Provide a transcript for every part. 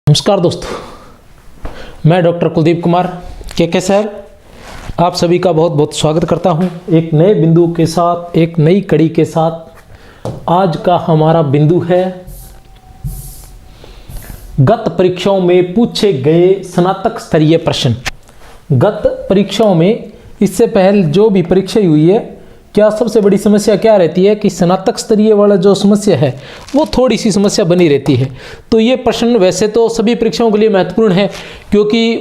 नमस्कार दोस्तों, मैं डॉक्टर कुलदीप कुमार के सर आप सभी का बहुत बहुत स्वागत करता हूं एक नए बिंदु के साथ, एक नई कड़ी के साथ। आज का हमारा बिंदु है गत परीक्षाओं में पूछे गए स्नातक स्तरीय प्रश्न। गत परीक्षाओं में इससे पहले जो भी परीक्षा हुई है, क्या सबसे बड़ी समस्या क्या रहती है कि स्नातक स्तरीय वाला जो समस्या है वो थोड़ी सी समस्या बनी रहती है। तो ये प्रश्न वैसे तो सभी परीक्षाओं के लिए महत्वपूर्ण है, क्योंकि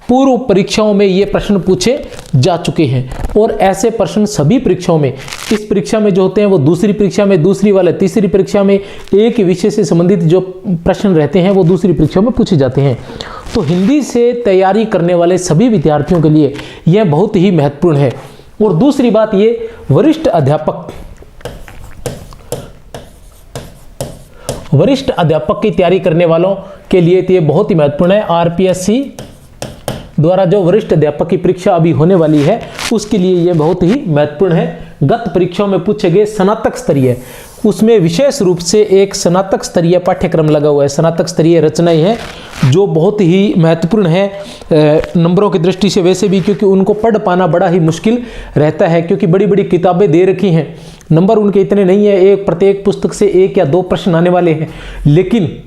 पूर्व परीक्षाओं में ये प्रश्न पूछे जा चुके हैं और ऐसे प्रश्न सभी परीक्षाओं में, इस परीक्षा में जो होते हैं वो दूसरी परीक्षा में, दूसरी वाले तीसरी परीक्षा में, एक ही विषय से संबंधित जो प्रश्न रहते हैं वो दूसरी परीक्षाओं में पूछे जाते हैं। तो हिंदी से तैयारी करने वाले सभी विद्यार्थियों के लिए यह बहुत ही महत्वपूर्ण है। और दूसरी बात, ये वरिष्ठ अध्यापक की तैयारी करने वालों के लिए तो ये बहुत ही महत्वपूर्ण है। आरपीएससी द्वारा जो वरिष्ठ अध्यापक की परीक्षा अभी होने वाली है उसके लिए ये बहुत ही महत्वपूर्ण है। गत परीक्षाओं में पूछे गए स्नातक स्तरीय, उसमें विशेष रूप से एक स्नातक स्तरीय पाठ्यक्रम लगा हुआ है, स्नातक स्तरीय रचनाएं हैं जो बहुत ही महत्वपूर्ण है नंबरों की दृष्टि से वैसे भी, क्योंकि उनको पढ़ पाना बड़ा ही मुश्किल रहता है, क्योंकि बड़ी बड़ी किताबें दे रखी हैं, नंबर उनके इतने नहीं है, एक प्रत्येक पुस्तक से 1 या 2 प्रश्न आने वाले हैं, लेकिन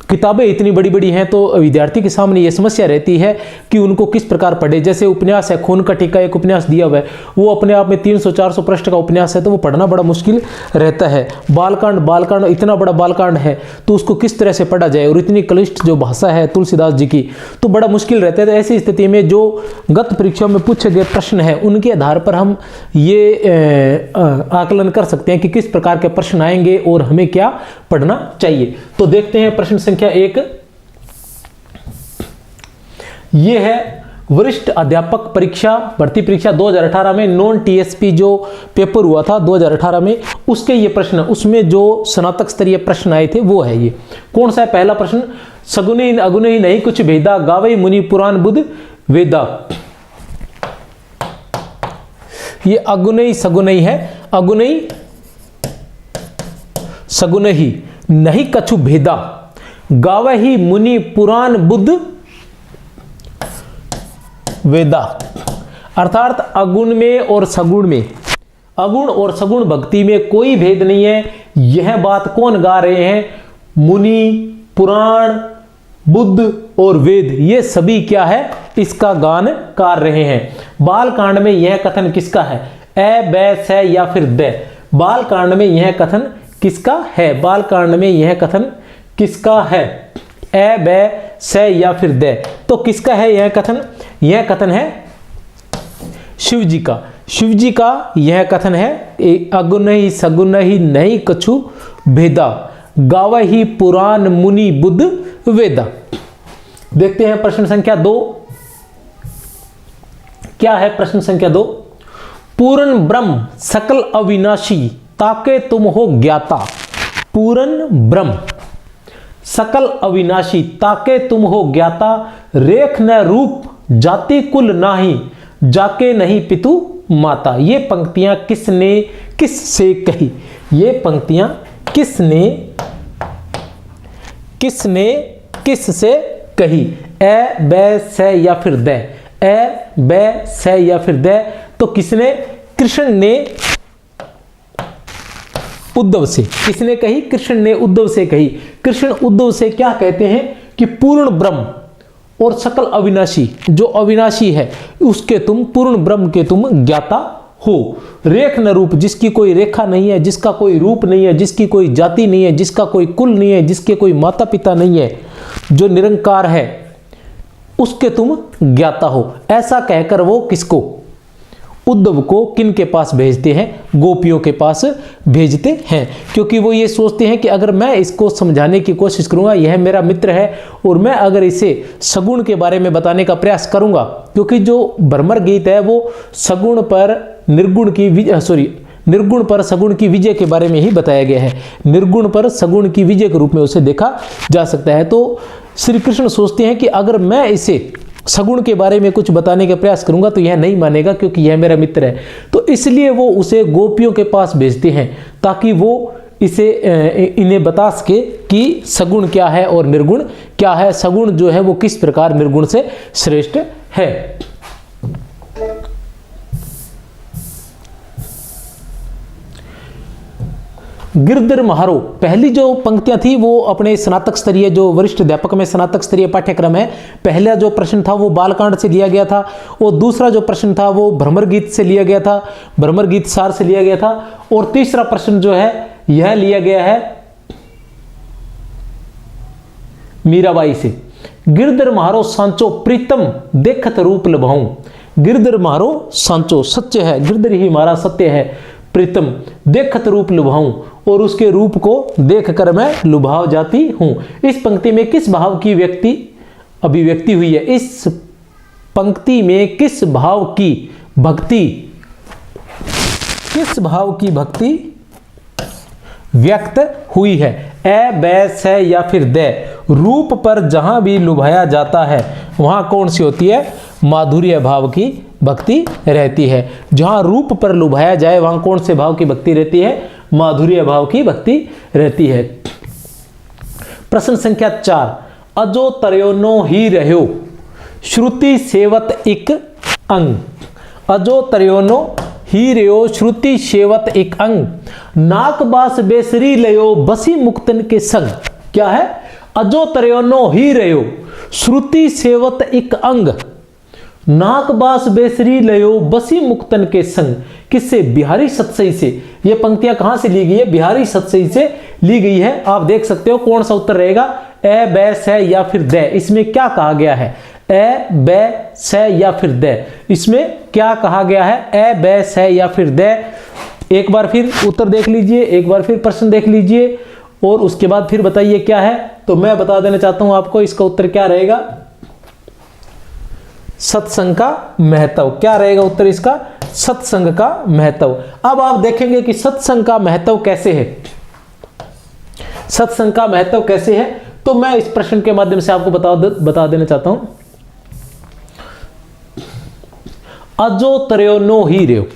किताबें इतनी बड़ी बड़ी हैं तो विद्यार्थी के सामने ये समस्या रहती है कि उनको किस प्रकार पढ़े। जैसे उपन्यास है, खून का टीका एक उपन्यास दिया हुआ है, वो अपने आप में 300-400 पृष्ठ का उपन्यास है, तो वो पढ़ना बड़ा मुश्किल रहता है। बालकांड इतना बड़ा बालकांड है तो उसको किस तरह से पढ़ा जाए, और इतनी क्लिष्ट जो भाषा है तुलसीदास जी की, तो बड़ा मुश्किल रहता है। तो ऐसी स्थिति में जो गत परीक्षा में पूछे गए प्रश्न है उनके आधार पर हम ये आकलन कर सकते हैं कि किस प्रकार के प्रश्न आएंगे और हमें क्या पढ़ना चाहिए। तो देखते हैं प्रश्न संख्या 1। यह है वरिष्ठ अध्यापक परीक्षा, भर्ती परीक्षा 2018 में नॉन टीएसपी जो पेपर हुआ था 2018 में, उसके ये प्रश्न, उसमें जो स्नातक स्तरीय प्रश्न आए थे वो है ये। कौन सा है पहला प्रश्न? सगुनी अगुनी नहीं कुछ भेदा, गावई मुनि पुराण बुध वेदा। ये अगुनई सगुनई है, अगुनई सगुनही नहीं कछु भेदा, गावही मुनि पुराण बुद्ध वेदा। अर्थात अगुण में और सगुण में, अगुण और सगुण भक्ति में कोई भेद नहीं है। यह बात कौन गा रहे हैं? मुनि, पुराण, बुद्ध और वेद, ये सभी क्या है? इसका गान गा रहे हैं। बालकांड में यह कथन किसका है? ए, बै, से या फिर द। बालकांड में यह कथन किसका है? बालकांड में यह कथन किसका है? ए, बै, से या फिर दे। तो किसका है यह कथन? यह कथन है शिव जी का। शिव जी का यह कथन है। अगुनहि सगुनहि नहीं कछु भेदा, गावहि पुराण मुनि बुद्ध वेदा। देखते हैं प्रश्न संख्या 2 क्या है। प्रश्न संख्या 2, पूर्ण ब्रह्म सकल अविनाशी ताके तुम हो ज्ञाता। पूर्ण ब्रह्म सकल अविनाशी ताके तुम हो ज्ञाता, रेख न रूप जाति कुल नाही, जाके नहीं पितु माता। ये पंक्तियां किसने किससे कही? ये पंक्तियां किसने किससे कही? ए, बै, से या फिर दे। ए, बै, से या फिर दे। तो किसने? कृष्ण ने उद्धव से। किसने कही? कृष्ण ने उद्धव से कही। कृष्ण उद्धव से क्या कहते हैं कि पूर्ण ब्रह्म और सकल अविनाशी, जो अविनाशी है उसके तुम, पूर्ण ब्रह्म के तुम ज्ञाता हो। रेख न रूप, जिसकी कोई रेखा नहीं है, जिसका कोई रूप नहीं है, जिसकी कोई जाति नहीं है, जिसका कोई कुल नहीं है, जिसके कोई माता पिता नहीं है, जो निरंकार है, उसके तुम ज्ञाता हो। ऐसा कहकर वो किसको? उद्धव को किन के पास भेजते हैं? गोपियों के पास भेजते हैं, क्योंकि वो ये सोचते हैं कि अगर मैं इसको समझाने की कोशिश करूंगा, यह मेरा मित्र है, और मैं अगर इसे सगुण के बारे में बताने का प्रयास करूंगा, क्योंकि जो भ्रमर गीत है वो सगुण पर निर्गुण की निर्गुण पर सगुण की विजय के बारे में ही बताया गया है। निर्गुण पर सगुण की विजय के रूप में उसे देखा जा सकता है। तो श्री कृष्ण सोचते हैं कि अगर मैं इसे सगुण के बारे में कुछ बताने का प्रयास करूंगा तो यह नहीं मानेगा, क्योंकि यह मेरा मित्र है। तो इसलिए वो उसे गोपियों के पास भेजते हैं ताकि वो इसे इन्हें बता सके कि सगुण क्या है और निर्गुण क्या है, सगुण जो है वो किस प्रकार निर्गुण से श्रेष्ठ है। गिरधर महारो, पहली जो पंक्तियां थी वो अपने स्नातक स्तरीय, जो वरिष्ठ अध्यापक में स्नातक स्तरीय पाठ्यक्रम है, पहला जो प्रश्न था वो बालकांड से लिया गया था, और दूसरा जो प्रश्न था वो भ्रमर गीत से लिया गया था, भ्रमर गीत सार से लिया गया था, और तीसरा प्रश्न जो है यह लिया गया है मीराबाई से। गिरधर महारो सांचो प्रीतम देखत रूप लभाऊं, गिरधर महारो सांचो सत्य है, गिरधर ही हमारा सत्य है, प्रीतम देखत रूप लुभाऊं, और उसके रूप को देखकर मैं लुभाव जाती हूं। इस पंक्ति में किस भाव की अभिव्यक्ति हुई है, इस पंक्ति में किस भाव की भक्ति, किस भाव की भक्ति व्यक्त हुई है। ए बै से या फिर दे, रूप पर जहां भी लुभाया जाता है वहां कौन सी होती है, माधुर्य भाव की भक्ति रहती है। जहां रूप पर लुभाया जाए वहां कौन से भाव की भक्ति रहती है, माधुर्य भाव की भक्ति रहती है। प्रश्न संख्या 4, अजो तरयोनो ही रहो श्रुति सेवत एक अंग, अजो तरयोनो ही रहो श्रुति सेवत एक अंग, नाक बास बेसरी लयो बसी मुक्तन के संग। क्या है, अजो तरयोनो ही रहो श्रुति सेवत एक अंग, नाक बास बेसरी लयो बसी मुक्तन के संग। किससे, बिहारी सतसई से। ये पंक्तियां कहां से ली गई है, बिहारी सतसई से ली गई है। आप देख सकते हो कौन सा उत्तर रहेगा, ए बै से या फिर दे। इसमें क्या कहा गया है, ए बै से या फिर दे, इसमें क्या कहा गया है, ए बै से या फिर दे। एक बार फिर उत्तर देख लीजिए, एक बार फिर प्रश्न देख लीजिए, और उसके बाद फिर बताइए क्या है। तो मैं बता देना चाहता हूं आपको, इसका उत्तर क्या रहेगा, सत्संग का महत्व। क्या रहेगा उत्तर इसका, सत्संग का महत्व। अब आप देखेंगे कि सत्संग का महत्व कैसे है, सत्संग का महत्व कैसे है, तो मैं इस प्रश्न के माध्यम से आपको बता देना चाहता हूं। अजो तरयोनो ही रेव,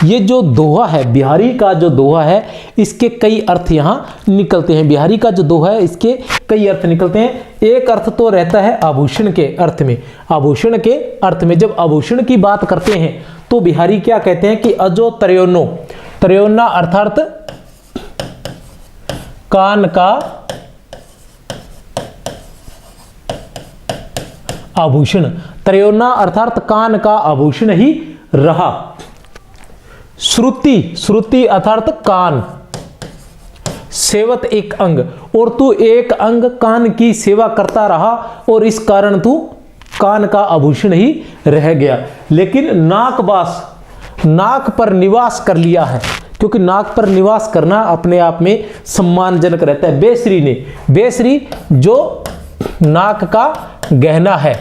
ये जो दोहा है, बिहारी का जो दोहा है, इसके कई अर्थ यहां निकलते हैं। बिहारी का जो दोहा है इसके कई अर्थ निकलते हैं। एक अर्थ तो रहता है आभूषण के अर्थ में, आभूषण के अर्थ में जब आभूषण की बात करते हैं तो बिहारी क्या कहते हैं कि अजो तरयोनो, तरयोना अर्थात कान का आभूषण, त्रयोना अर्थात कान का आभूषण ही रहा। श्रुति, श्रुति अर्थात कान, सेवत एक अंग, और तू एक अंग कान की सेवा करता रहा और इस कारण तू कान का आभूषण ही रह गया। लेकिन नाकबास, नाक पर निवास कर लिया है, क्योंकि नाक पर निवास करना अपने आप में सम्मानजनक रहता है। बेसरी ने, बेसरी जो नाक का गहना है,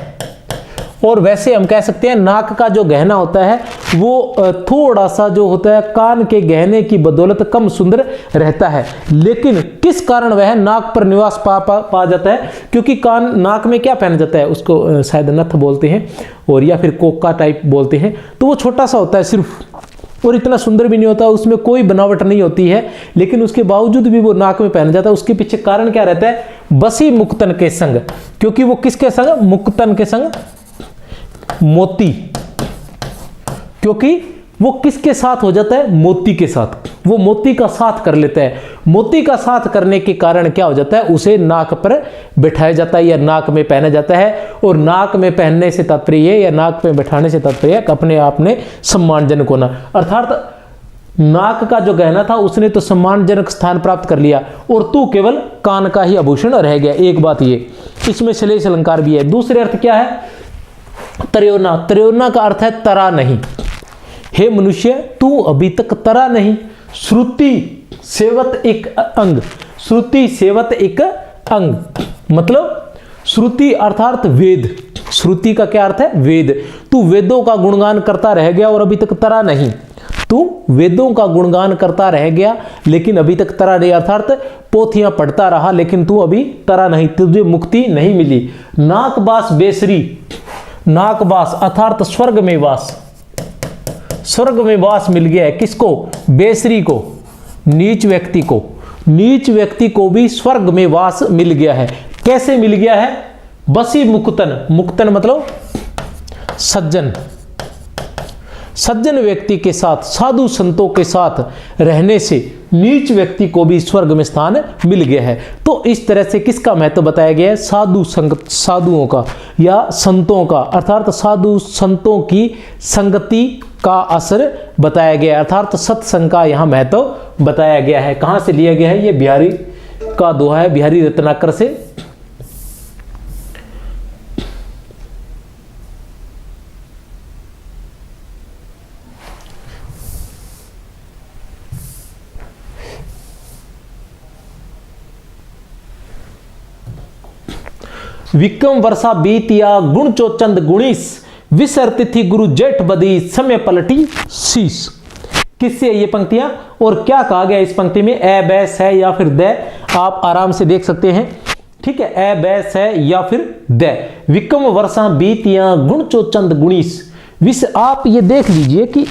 और वैसे हम कह सकते हैं नाक का जो गहना होता है वो थोड़ा सा जो होता है कान के गहने की बदौलत कम सुंदर रहता है। लेकिन किस कारण वह नाक पर निवास पा जाता है, क्योंकि कान, नाक में क्या पहना जाता है, उसको शायद नथ बोलते हैं और या फिर कोका टाइप बोलते हैं, तो वो छोटा सा होता है सिर्फ, और इतना सुंदर भी नहीं होता, उसमें कोई बनावट नहीं होती है, लेकिन उसके बावजूद भी वो नाक में पहना जाता है। उसके पीछे कारण क्या रहता है, बसी मुक्तन के संग, क्योंकि वो किसके संग, मुक्तन के संग, मोती, क्योंकि वो किसके साथ हो जाता है, मोती के साथ, वो मोती का साथ कर लेता है। मोती का साथ करने के कारण क्या हो जाता है, उसे नाक पर बिठाया जाता है या नाक में पहना जाता है। और नाक में पहनने से तात्पर्य या नाक में बैठाने से तात्पर्य अपने आप में सम्मानजनक होना, अर्थात नाक का जो गहना था उसने तो सम्मानजनक स्थान प्राप्त कर लिया और तू केवल कान का ही आभूषण रह गया। एक बात ये, इसमें श्लेष अलंकार भी है। दूसरे अर्थ क्या है, त्रयोना, त्रयोना का अर्थ है तरा नहीं, हे मनुष्य तू अभी तक तरा नहीं। श्रुति सेवत एक अंग, श्रुति सेवत एक अंग, मतलब श्रुति अर्थात वेद, श्रुति का क्या अर्थ है, वेद। तू वेदों का गुणगान करता रह गया और अभी तक तरा नहीं, तू वेदों का गुणगान करता रह गया लेकिन अभी तक तरा नहीं, अर्थात पोथियां पढ़ता रहा लेकिन तू अभी तरा नहीं, तुझे मुक्ति नहीं मिली। नाकबास बेसरी, नाकबास अर्थात स्वर्ग में वास, स्वर्ग में वास मिल गया है किसको, बेसरी को, नीच व्यक्ति को, नीच व्यक्ति को भी स्वर्ग में वास मिल गया है। कैसे मिल गया है? बसी मुक्तन, मुक्तन मतलब सज्जन, सज्जन व्यक्ति के साथ, साधु संतों के साथ रहने से नीच व्यक्ति को भी स्वर्ग में स्थान मिल गया है। तो इस तरह से किसका महत्व बताया गया है? साधुओं का या संतों का, अर्थात साधु संतों की संगति का असर बताया गया, अर्थात सत्संग का यहां महत्व बताया गया है। कहां से लिया गया है? ये बिहारी का दोहा है, बिहारी रत्नाकर से। विक्रम वर्षा बीतिया गुण चोचंद गुणीस, विसर तिथि गुरु जेठ बदी, समय पलटी शीश। किससे ये पंक्तियां और क्या कहा गया इस पंक्ति में? ए बैस है या फिर द, आप आराम से देख सकते हैं। ठीक है, ए बैस है या फिर द। विक्रम वर्षा बीतिया गुण चोचंद गुणीस, विस। आप ये देख लीजिए कि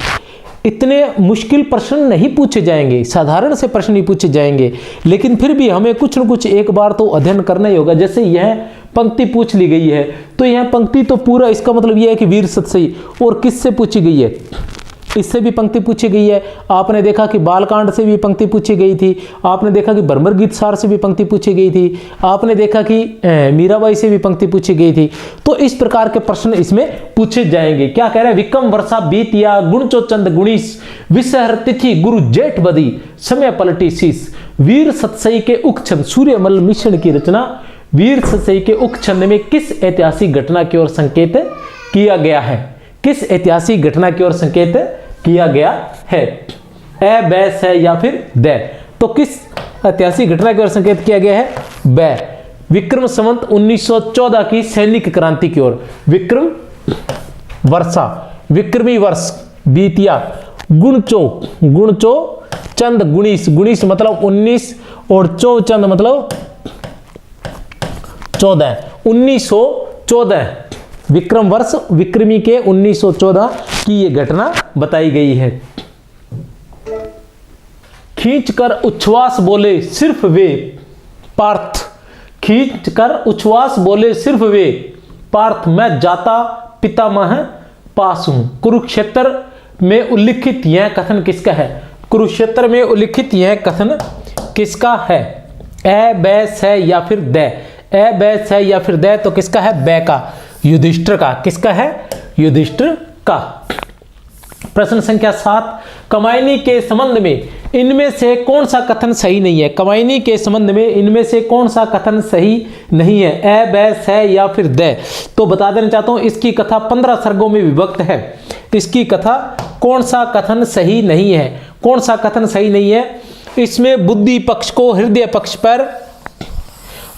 इतने मुश्किल प्रश्न नहीं पूछे जाएंगे, साधारण से प्रश्न नहीं पूछे जाएंगे, लेकिन फिर भी हमें कुछ न कुछ एक बार तो अध्ययन करना ही होगा। जैसे यह पंक्ति पूछ ली गई है, तो यह पंक्ति तो पूरा, इसका मतलब यह है कि वीर सतसई, और किससे पूछी गई है? इससे भी पंक्ति पूछी गई है। आपने देखा कि बालकांड से भी पंक्ति पूछी गई थी, आपने देखा कि बर्मर गीत सार से भी पंक्ति पूछी गई थी, आपने देखा कि मीराबाई से भी पंक्ति पूछी गई थी। तो इस प्रकार के प्रश्न इसमें पूछे जाएंगे। क्या कह रहे हैं? विक्रम वर्षा बीतिया गुण चोचंद गुणीस, विसहर तिथि गुरु जेठ बदी, समय पलटी शीश। वीर सतसई के उक्त छंद, सूर्यमल मिश्रण की रचना वीर सतसई के उक्त छंद में किस ऐतिहासिक घटना की ओर संकेत किया गया है? किस ऐतिहासिक घटना की ओर संकेत किया गया है? ए बैस है या फिर द? तो किस ऐतिहासिक घटना की ओर संकेत किया गया है? ब। विक्रम संवत 1914 की सैनिक क्रांति की ओर। विक्रम वर्षा, विक्रमी वर्ष बीतिया, गुणचो चंद गुणीस, गुणीस मतलब 19 और चौ चंद मतलब 14, 1914 विक्रम वर्ष विक्रमी के 1914 की ये घटना बताई गई है। खींचकर उच्छ्वास बोले सिर्फ वे पार्थ, खींचकर उच्छ्वास बोले सिर्फ वे पार्थ, मैं जाता पितामह पास हूं। कुरुक्षेत्र में उल्लिखित यह कथन किसका है? कुरुक्षेत्र में उल्लिखित यह कथन किसका है? ए बैस है या फिर द? ए बैस है या फिर द, तो किसका है? बै का, युधिष्ठिर का। किसका है? युधिष्ठिर का। प्रश्न संख्या 7, कमायनी के संबंध में इनमें से कौन सा कथन सही नहीं है? कमायनी के संबंध में इनमें से कौन सा कथन सही नहीं है? ए बैस है या फिर द? तो बता देना चाहता हूं, इसकी कथा 15 सर्गों में विभक्त है। इसकी कथा कौन सा कथन सही नहीं है? कौन सा कथन सही नहीं है? इसमें बुद्धि पक्ष को हृदय पक्ष पर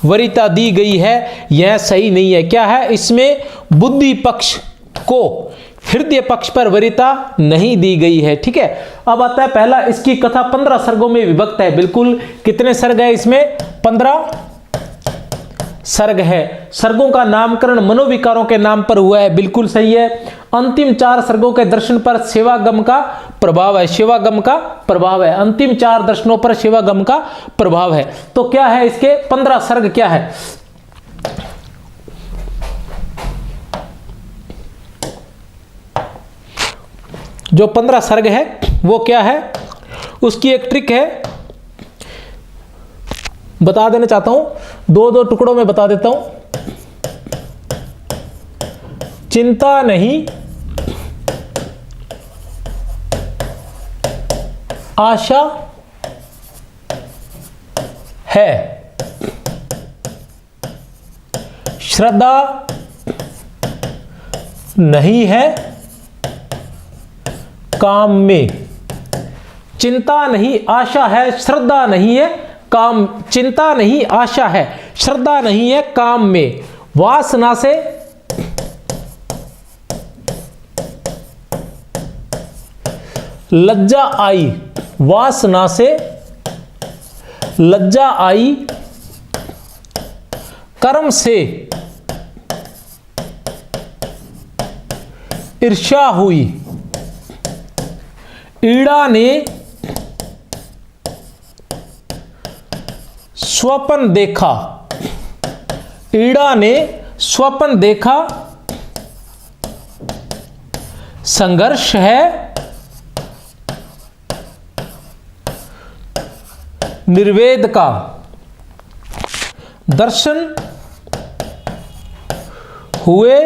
वरीयता दी गई है, यह सही नहीं है। क्या है? इसमें बुद्धि पक्ष को हृदय पक्ष पर वरीयता नहीं दी गई है। ठीक है, अब आता है पहला, इसकी कथा 15 सर्गों में विभक्त है। बिल्कुल, कितने सर्ग है इसमें? 15 सर्ग है। सर्गों का नामकरण मनोविकारों के नाम पर हुआ है, बिल्कुल सही है। अंतिम 4 सर्गों के दर्शन पर सेवागम का प्रभाव है, सेवागम का प्रभाव है। अंतिम 4 दर्शनों पर सेवागम का प्रभाव है। तो क्या है इसके 15 सर्ग? क्या है? जो 15 सर्ग है वो क्या है? उसकी एक ट्रिक है, बता देना चाहता हूं, 2-2 टुकड़ों में बता देता हूं। चिंता नहीं, आशा है, श्रद्धा नहीं है काम में। चिंता नहीं, आशा है, श्रद्धा नहीं है काम। चिंता नहीं, आशा है, श्रद्धा नहीं है काम में। वासना से लज्जा आई, वासना से लज्जा आई, कर्म से ईर्ष्या हुई, ईड़ा ने स्वप्न देखा, ईड़ा ने स्वप्न देखा संघर्ष है निर्वेद का, दर्शन हुए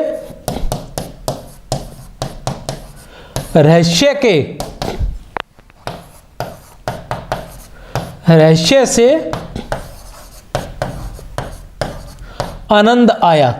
रहस्य से आनंद आया।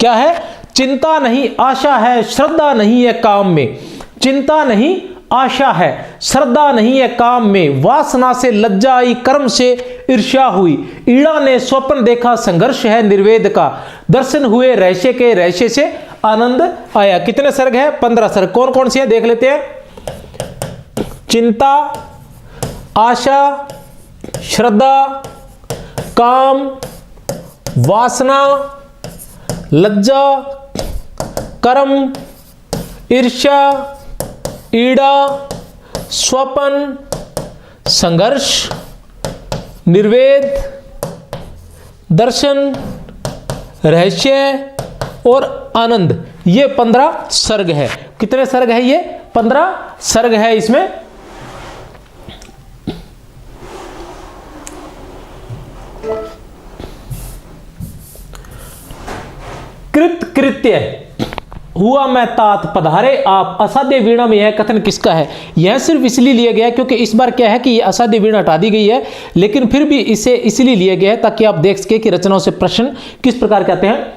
क्या है? चिंता नहीं आशा है, श्रद्धा नहीं है काम में। चिंता नहीं आशा है, श्रद्धा नहीं है काम में। वासना से लज्जा आई, कर्म से ईर्ष्या हुई। ईड़ा ने स्वप्न देखा संघर्ष है निर्वेद का, दर्शन हुए रहस्य के, रहस्य से आनंद आया। कितने सर्ग है? 15 सर्ग। कौन कौन से हैं देख लेते हैं। चिंता, आशा, श्रद्धा, काम, वासना, लज्जा, कर्म, ईर्ष्या, ईड़ा, स्वपन, संघर्ष, निर्वेद, दर्शन, रहस्य और आनंद। ये 15 सर्ग है। कितने सर्ग है? ये 15 सर्ग है। इसमें कृत कृत्य हुआ मैं तात पधारे आप, असाध्य वीणा में यह कथन किसका है? यह सिर्फ इसलिए लिया गया है क्योंकि इस बार क्या है कि यह असाध्य वीणा हटा दी गई है, लेकिन फिर भी इसे इसलिए लिया गया है ताकि आप देख सके कि रचनाओं से प्रश्न किस प्रकार के आते हैं।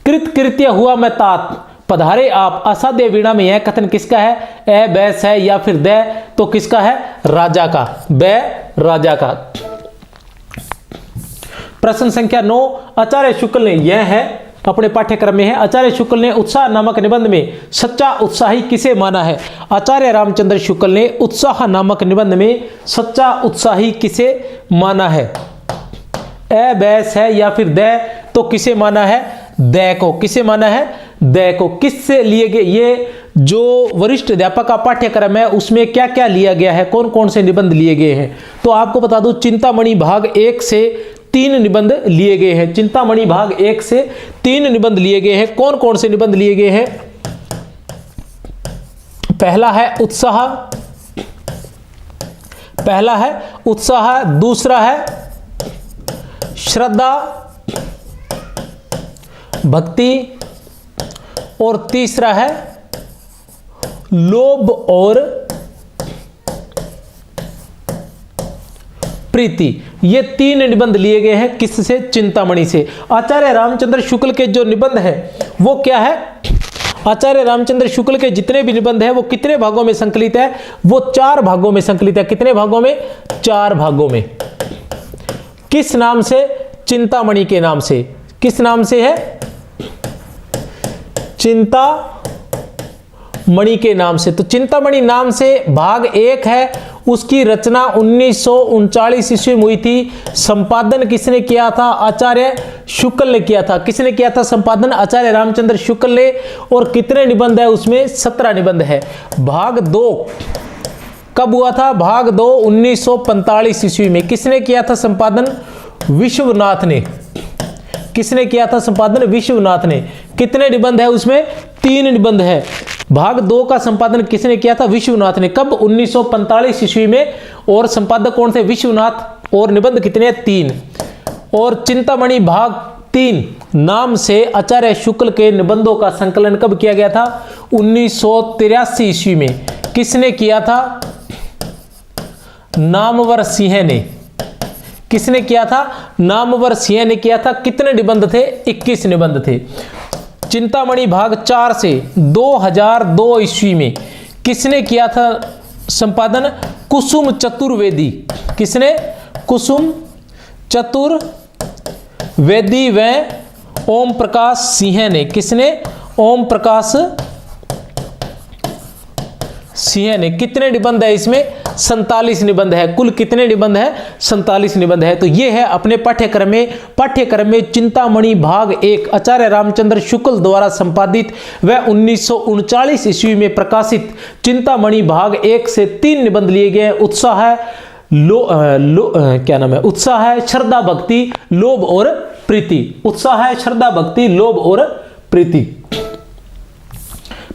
कृत कृत्य हुआ मैं तात पधारे आप, असाध्य वीणा में यह कथन किसका है? ए बैस है या फिर दे तो किसका है? राजा का। बे राजा का। प्रश्न संख्या 9 आचार्य शुक्ल ने, यह है अपने पाठ्यक्रम में है, आचार्य शुक्ल ने उत्साह नामक निबंध में सच्चा उत्साही किसे माना है? आचार्य रामचंद्र शुक्ल ने उत्साह नामक निबंध में सच्चा उत्साही किसे माना है? ए बैस है या फिर दे तो किसे माना है? दे को। किसे माना है? दे को। किससे लिए गए? ये जो वरिष्ठ अध्यापक का पाठ्यक्रम है उसमें क्या क्या लिया गया है, कौन कौन से निबंध लिए गए हैं? तो आपको बता दूं, चिंतामणि भाग 1 से 3 निबंध लिए गए हैं। चिंतामणि भाग 1 से 3 निबंध लिए गए हैं। कौन कौन से निबंध लिए गए हैं? पहला है उत्साह, दूसरा है श्रद्धा भक्ति और तीसरा है लोभ और प्रीति। ये 3 निबंध लिए गए हैं। किससे? चिंतामणि से। आचार्य रामचंद्र शुक्ल के जो निबंध है वो क्या है? आचार्य रामचंद्र शुक्ल के जितने भी निबंध है वो कितने भागों में संकलित है? वो 4 भागों में संकलित है। कितने भागों में? 4 भागों में। किस नाम से? चिंतामणि के नाम से। किस नाम से है? चिंतामणि के नाम से। तो चिंतामणि नाम से भाग 1 है, उसकी रचना 1939 ईस्वी में हुई थी। संपादन किसने किया था? आचार्य शुक्ल ने किया था। किसने किया था संपादन? आचार्य रामचंद्र शुक्ल ने। और कितने निबंध है उसमें? 17 निबंध है। भाग 2 कब हुआ था? भाग 2 1945 ईस्वी में। किसने किया था संपादन? विश्वनाथ ने। किसने किया था संपादन? विश्वनाथ ने। कितने निबंध है उसमें? 3 निबंध है। भाग 2 का संपादन किसने किया था? विश्वनाथ ने। कब? 1945 ईस्वी में। और संपादक कौन थे? विश्वनाथ। और निबंध कितने? 3। और चिंतामणि भाग 3 नाम से आचार्य शुक्ल के निबंधों का संकलन कब किया गया था? 1983 ईस्वी में। किसने किया था? नामवर सिंह ने। किसने किया था? नामवर सिंह ने किया था। कितने निबंध थे? 21 निबंध थे। चिंतामणि भाग 4 से 2002 ईस्वी में किसने किया था संपादन? कुसुम चतुर्वेदी। किसने? कुसुम चतुर्वेदी व ओम प्रकाश सिंह ने। किसने? ओम प्रकाश सिंह ने। कितने निबंध है इसमें? 47 निबंध है। कुल कितने निबंध है? 47 निबंध है। तो ये है अपने पाठ्यक्रम में चिंतामणि भाग 1 आचार्य रामचंद्र शुक्ल द्वारा संपादित व 1939 ईस्वी में प्रकाशित चिंतामणि भाग 1 से 3 निबंध लिए गए। उत्साह, क्या नाम है, उत्साह है, श्रद्धा भक्ति, लोभ और प्रीति। उत्साह है, श्रद्धा भक्ति, लोभ और प्रीति।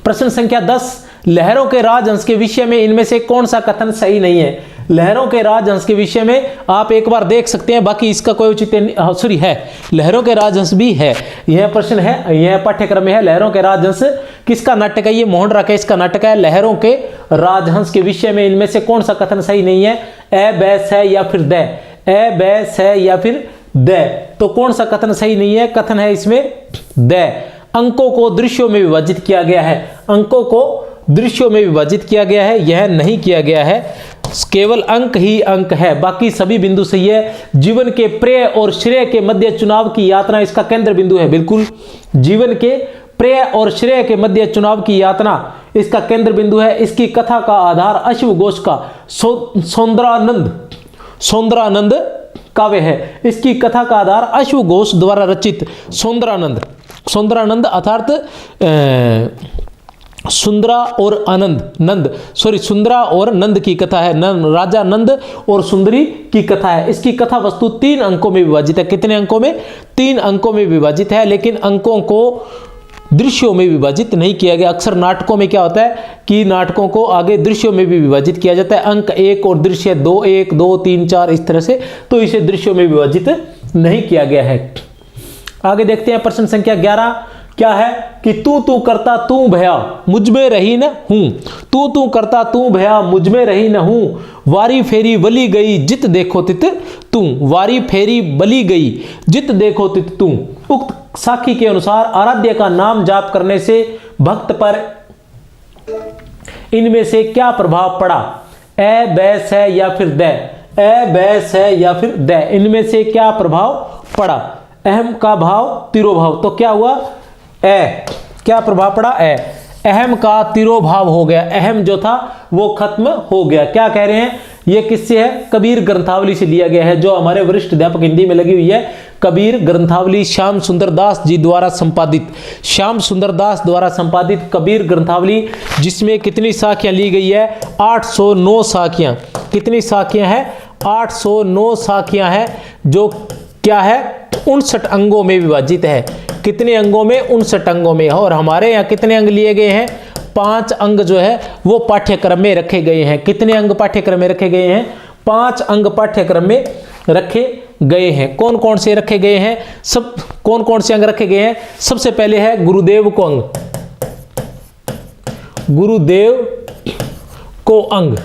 प्रश्न संख्या 10, लहरों के राजहंस के विषय में इनमें से कौन सा कथन सही नहीं है? लहरों के राजहंस के विषय में आप एक बार देख सकते हैं, बाकी इसका कोई उचित सॉरी है, लहरों के राजहंस भी है, यह प्रश्न है, यह पाठ्यक्रम में है। लहरों के राजहंस किसका नाटक है? ये मोहन राकेश का नाटक है। लहरों के राजहंस के विषय में इनमें से कौन सा कथन सही नहीं है? ए बैस है या फिर द, ए बैस है या फिर द, तो कौन सा कथन सही नहीं है? कथन है इसमें द। अंकों को दृश्यों में विभाजित किया गया है, अंकों को दृश्यों में विभाजित किया गया है, यह नहीं किया गया है। केवल अंक ही अंक है, बाकी सभी बिंदु सही है। जीवन के प्रेय और श्रेय के मध्य चुनाव की यातना इसका केंद्र बिंदु है, बिल्कुल। जीवन के प्रेय और श्रेय के मध्य चुनाव की यातना इसका केंद्र बिंदु है। इसकी कथा का आधार अश्व घोष का सौंदरानंद काव्य है। इसकी कथा का आधार अश्व घोष द्वारा रचित सौंदरानंद अर्थात सुंदरा और सुंदरा और नंद की कथा है। राजा नंद और सुंदरी की कथा है। इसकी कथा वस्तु 3 अंकों में विभाजित है। कितने अंकों में? 3 अंकों में विभाजित है, लेकिन अंकों को दृश्यों में विभाजित नहीं किया गया। अक्सर नाटकों में क्या होता है कि नाटकों को आगे दृश्यों में भी विभाजित किया जाता है, अंक 1 और दृश्य 2, 1, 2, 3, 4 इस तरह से, तो इसे दृश्यों में विभाजित नहीं किया गया है। आगे देखते हैं प्रश्न संख्या 11 क्या है कि तू करता तू भया मुझ में रही न हूं, तू करता तू भया मुझ में रही न हूं, वारी फेरी बली गई जित देखो तित तू, वारी फेरी बली गई जित देखो तित तू। उक्त साखी के अनुसार आराध्य का नाम जाप करने से भक्त पर इनमें से क्या प्रभाव पड़ा? ए बैस है या फिर द, ए बैस है या फिर द, इनमें से क्या प्रभाव पड़ा? अहम का भाव तिरोभाव, तो क्या हुआ? ए, क्या प्रभाव पड़ा? ए, अहम का तिरोभाव हो गया, अहम जो था वो खत्म हो गया। क्या कह रहे हैं? ये किससे है? कबीर ग्रंथावली से लिया गया है, जो हमारे वरिष्ठ अध्यापक हिंदी में लगी हुई है। कबीर ग्रंथावली श्याम सुंदर दास जी द्वारा संपादित, श्याम सुंदर दास द्वारा संपादित कबीर ग्रंथावली, जिसमें कितनी साखियां ली गई है? 809 साखियां। कितनी साखियां हैं? 809 साखियां हैं, जो क्या है? 59 अंगों में विभाजित है। कितने अंगों में? 59 अंगों में। और हमारे यहाँ कितने अंग लिए गए हैं? 5 अंग जो है वो पाठ्यक्रम में रखे गए हैं। कितने अंग पाठ्यक्रम में रखे गए हैं? 5 अंग पाठ्यक्रम में रखे गए हैं। कौन कौन से रखे गए हैं? सब कौन कौन से अंग रखे गए हैं? सबसे पहले है गुरुदेव को अंग, गुरुदेव को अंग।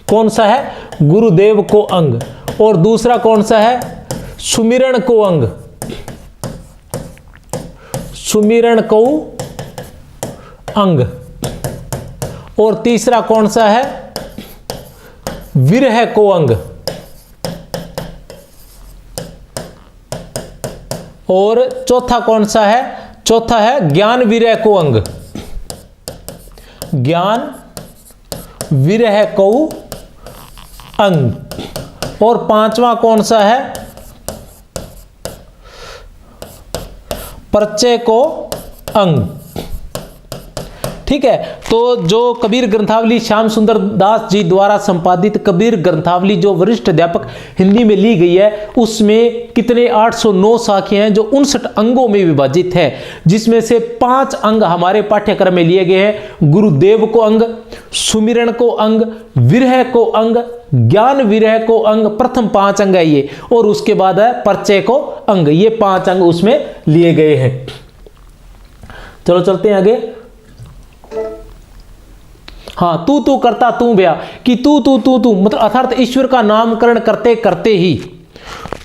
कौन सा है? गुरुदेव को अंग। और दूसरा कौन सा है? सुमिरण को अंग, सुमिरण को अंग। और तीसरा कौन सा है? विरह को अंग। और चौथा कौन सा है? चौथा है ज्ञान विरह को अंग, ज्ञान विरह को अंग। और पांचवा कौन सा है? परिचय को अंग। ठीक है, तो जो कबीर ग्रंथावली श्याम सुंदर दास जी द्वारा संपादित कबीर ग्रंथावली जो वरिष्ठ अध्यापक हिंदी में ली गई है, उसमें कितने 809 साखियां हैं जो 59 अंगों में विभाजित है, जिसमें से 5 अंग हमारे पाठ्यक्रम में लिए गए हैं। गुरुदेव को अंग, सुमिरण को अंग, विरह को अंग, ज्ञान विरह को अंग, प्रथम 5 अंग है ये, और उसके बाद है परिचय को अंग। ये 5 अंग उसमें लिए गए हैं। चलो चलते हैं आगे। हाँ, तू करता तू भया कि तू मतलब अर्थात ईश्वर का नामकरण करते करते ही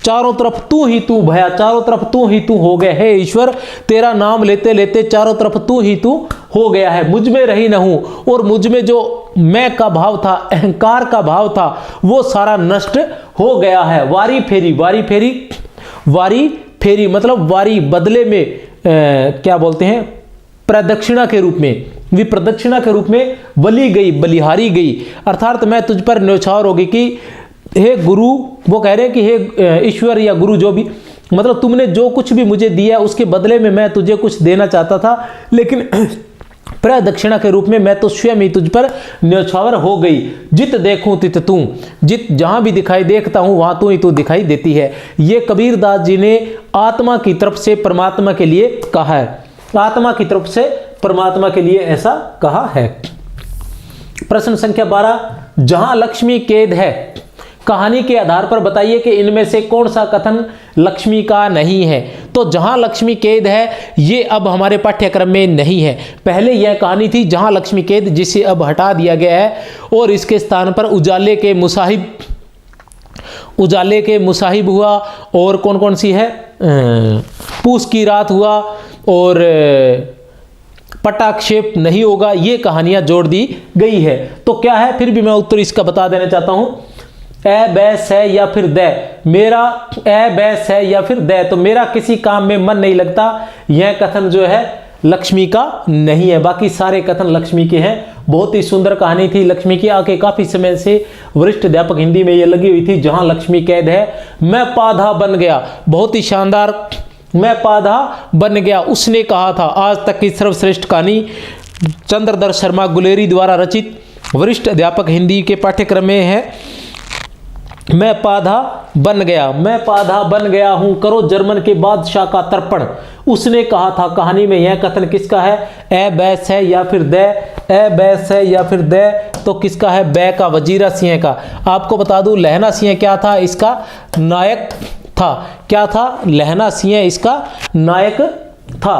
चारों तरफ तू ही तू भया, चारों तरफ तू ही तू हो गया है। ईश्वर तेरा नाम लेते लेते चारों तरफ तू ही तू हो गया है। मुझ में रही न हूं, और मुझ में जो मैं का भाव था, अहंकार का भाव था, वो सारा नष्ट हो गया है। वारी फेरी, वारी फेरी, वारी फेरी मतलब वारी बदले में क्या बोलते हैं? प्रदक्षिणा के रूप में, विप्रदक्षिणा के रूप में बली गई, बलिहारी गई। अर्थात मैं तुझ पर न्यौछावर होगी कि हे गुरु, वो कह रहे हैं कि हे ईश्वर या गुरु जो भी, मतलब तुमने जो कुछ भी मुझे दिया उसके बदले में मैं तुझे कुछ देना चाहता था, लेकिन प्रदक्षिणा के रूप में मैं तो स्वयं ही तुझ पर न्यौछावर हो गई। जित देखूं तित तू, जित जहां भी दिखाई देखता हूं वहां तू ही तू दिखाई देती है। ये कबीरदास जी ने आत्मा की तरफ से परमात्मा के लिए कहा है, आत्मा की तरफ से परमात्मा के लिए ऐसा कहा है। प्रश्न संख्या 12, जहां लक्ष्मी कैद है, कहानी के आधार पर बताइए कि इनमें से कौन सा कथन लक्ष्मी का नहीं है। तो जहां लक्ष्मी कैद है ये अब हमारे पाठ्यक्रम में नहीं है। पहले यह कहानी थी जहां लक्ष्मी कैद, जिसे अब हटा दिया गया है और इसके स्थान पर उजाले के मुसाहिब हुआ। और कौन कौन सी है, पूस की रात हुआ और पटाक्षेप नहीं होगा, ये कहानियां जोड़ दी गई है। तो क्या है, फिर भी मैं उत्तर इसका बता देना चाहता हूं। ए बैस है या फिर द, मेरा ए बैस है या फिर द, तो मेरा किसी काम में मन नहीं लगता, यह कथन जो है लक्ष्मी का नहीं है। बाकी सारे कथन लक्ष्मी के हैं। बहुत ही सुंदर कहानी थी लक्ष्मी की। आके काफी समय से वरिष्ठ अध्यापक हिंदी में ये लगी हुई थी, जहां लक्ष्मी कैद है मैं पाधा बन गया। बहुत ही शानदार, मैं पाधा बन गया। उसने कहा था, आज तक की सर्वश्रेष्ठ कहानी चंद्रधर शर्मा गुलेरी द्वारा रचित वरिष्ठ अध्यापक हिंदी के पाठ्यक्रम में है। मैं पाधा बन गया, मैं पाधा बन गया हूं, करो जर्मन के बादशाह का तर्पण। उसने कहा था। कहानी में यह कथन किसका है, ए बैस है या फिर द, ए बैस है या फिर द, तो किसका है, बै का, वजीरा सिंह का। आपको बता दूं लहना सिंह क्या था, इसका नायक था। क्या था, लहना सिंह इसका नायक था।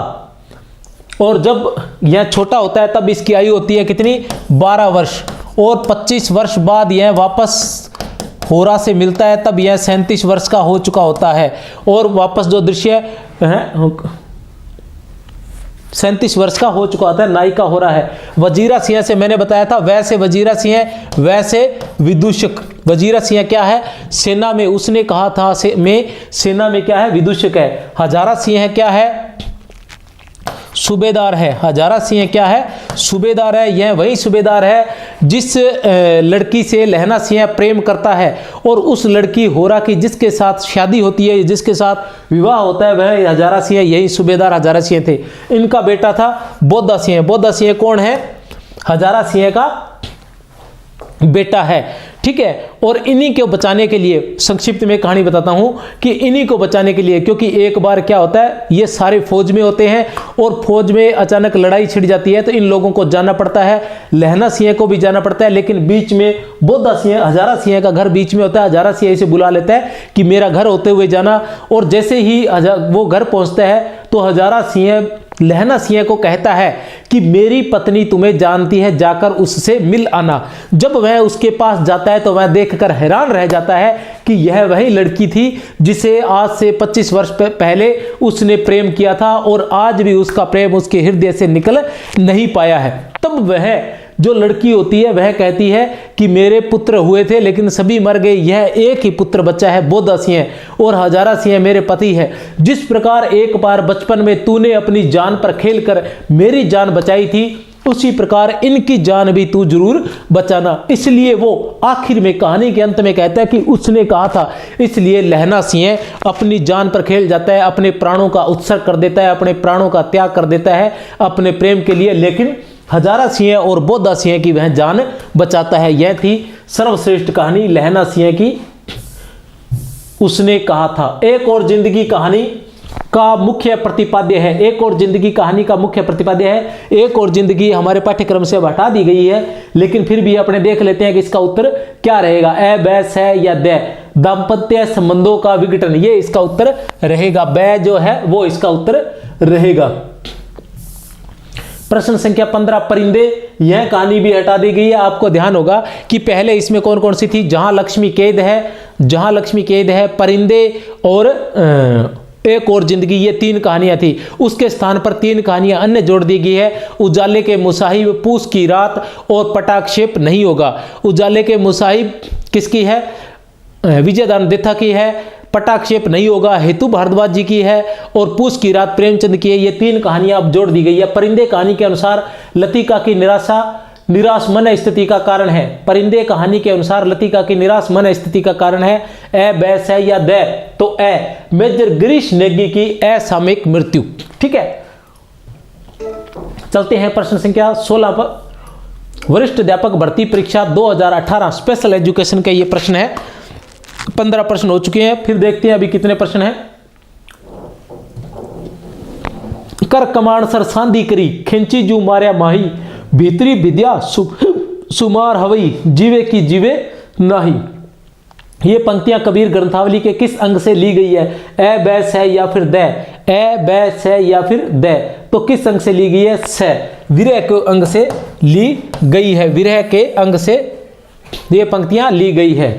और जब यह छोटा होता है तब इसकी आयु होती है कितनी, 12 वर्ष। और 25 वर्ष बाद यह वापस होरा से मिलता है, तब यह 37 वर्ष का हो चुका होता है। और वापस जो दृश्य है 37 वर्ष का हो चुका होता है, नायिका हो रहा है। वजीरा सिंह से मैंने बताया था, वैसे वजीरा सिंह, वैसे विदूषक। वजीरा सिंह क्या है, सेना में, उसने कहा था सेना में क्या है, विदूषक है। हजारा सिंह क्या है, सूबेदार है। हजारा सिंह क्या है, सूबेदार है। यह वही सूबेदार है जिस लड़की से लहना सिंह प्रेम करता है, और उस लड़की होरा की जिसके साथ शादी होती है, जिसके साथ विवाह होता है, वह हजारा सिंह, यही सूबेदार हजारा सिंह थे। इनका बेटा था बोधा सिंह। बोधा सिंह कौन है, हजारा सिंह का बेटा है। ठीक है। और इन्हीं को बचाने के लिए, संक्षिप्त में कहानी बताता हूं कि इन्हीं को बचाने के लिए, क्योंकि एक बार क्या होता है, ये सारे फौज में होते हैं और फौज में अचानक लड़ाई छिड़ जाती है, तो इन लोगों को जाना पड़ता है। लहना सिंह को भी जाना पड़ता है, लेकिन बीच में बोधा सिंह, हजारा सिंह का घर बीच में होता है। हजारा सिंह इसे बुला लेता है कि मेरा घर होते हुए जाना। और जैसे ही वो घर पहुंचता है तो हजारा सिंह लहना सिंह को कहता है कि मेरी पत्नी तुम्हें जानती है, जाकर उससे मिल आना। जब वह उसके पास जाता है तो वह देखकर हैरान रह जाता है कि यह वही लड़की थी जिसे आज से 25 वर्ष पहले उसने प्रेम किया था, और आज भी उसका प्रेम उसके हृदय से निकल नहीं पाया है। तब वह जो लड़की होती है वह कहती है कि मेरे पुत्र हुए थे लेकिन सभी मर गए, यह एक ही पुत्र बच्चा है बोधा सिंह, और हजारा सिंह मेरे पति है। जिस प्रकार एक बार बचपन में तूने अपनी जान पर खेलकर मेरी जान बचाई थी, उसी प्रकार इनकी जान भी तू जरूर बचाना। इसलिए वो आखिर में कहानी के अंत में कहता है कि उसने कहा था, इसलिए लहना सिंह अपनी जान पर खेल जाता है, अपने प्राणों का उत्सर्ग कर देता है, अपने प्राणों का त्याग कर देता है अपने प्रेम के लिए, लेकिन हजारा सिंह और बोधा सिंह की वह जान बचाता है। यह थी सर्वश्रेष्ठ कहानी लहना सिंह की, उसने कहा था। एक और जिंदगी कहानी का मुख्य प्रतिपाद्य है, एक और जिंदगी कहानी का मुख्य प्रतिपाद्य है। एक और जिंदगी हमारे पाठ्यक्रम से हटा दी गई है, लेकिन फिर भी अपने देख लेते हैं कि इसका उत्तर क्या रहेगा। ए बैस है या द, दाम्पत्य संबंधों का विघटन, ये इसका उत्तर रहेगा। बै जो है वो इसका उत्तर रहेगा। प्रश्न संख्या 15 परिंदे, यह कहानी भी हटा दी गई है। आपको ध्यान होगा कि पहले इसमें कौन कौन सी थी, जहां लक्ष्मी कैद है, जहां लक्ष्मी कैद है, परिंदे और एक और जिंदगी, ये 3 कहानियां थी। उसके स्थान पर 3 कहानियां अन्य जोड़ दी गई है। उजाले के मुसाहिब, पूस की रात और पटाक्षेप नहीं होगा। उजाले के मुसाहिब किसकी है, विजयदान देथा की है। पटाक्षेप नहीं होगा हेतु भारद्वाज जी की है, और पूस की रात प्रेमचंद की है। ये 3 कहानियां अब जोड़ दी गई है। परिंदे कहानी के अनुसार लतिका की निराश मन स्थिति का कारण है। परिंदे कहानी के अनुसार लतिका की निराश मन स्थिति का कारण है। ए बैस है या द, तो ए मेजर गिरीश नेगी की असामयिक मृत्यु। ठीक है। चलते हैं प्रश्न संख्या 16 पर। वरिष्ठ अध्यापक भर्ती परीक्षा 2018 स्पेशल एजुकेशन का ये प्रश्न है। 15 प्रश्न हो चुके हैं, फिर देखते हैं अभी कितने प्रश्न हैं। कर कमाण सर सांधी करी, खिंची जू मार्या माही, भीतरी विद्या सुमार हवई, जीवे की जीवे नाही। ये पंक्तियां कबीर ग्रंथावली के किस अंग से ली गई है? ए बैस है या फिर द? ए बैस है या फिर द? तो किस अंग से ली गई है? स, विरह के अंग से ली गई है। विरह के अंग से ये पंक्तियां ली गई है।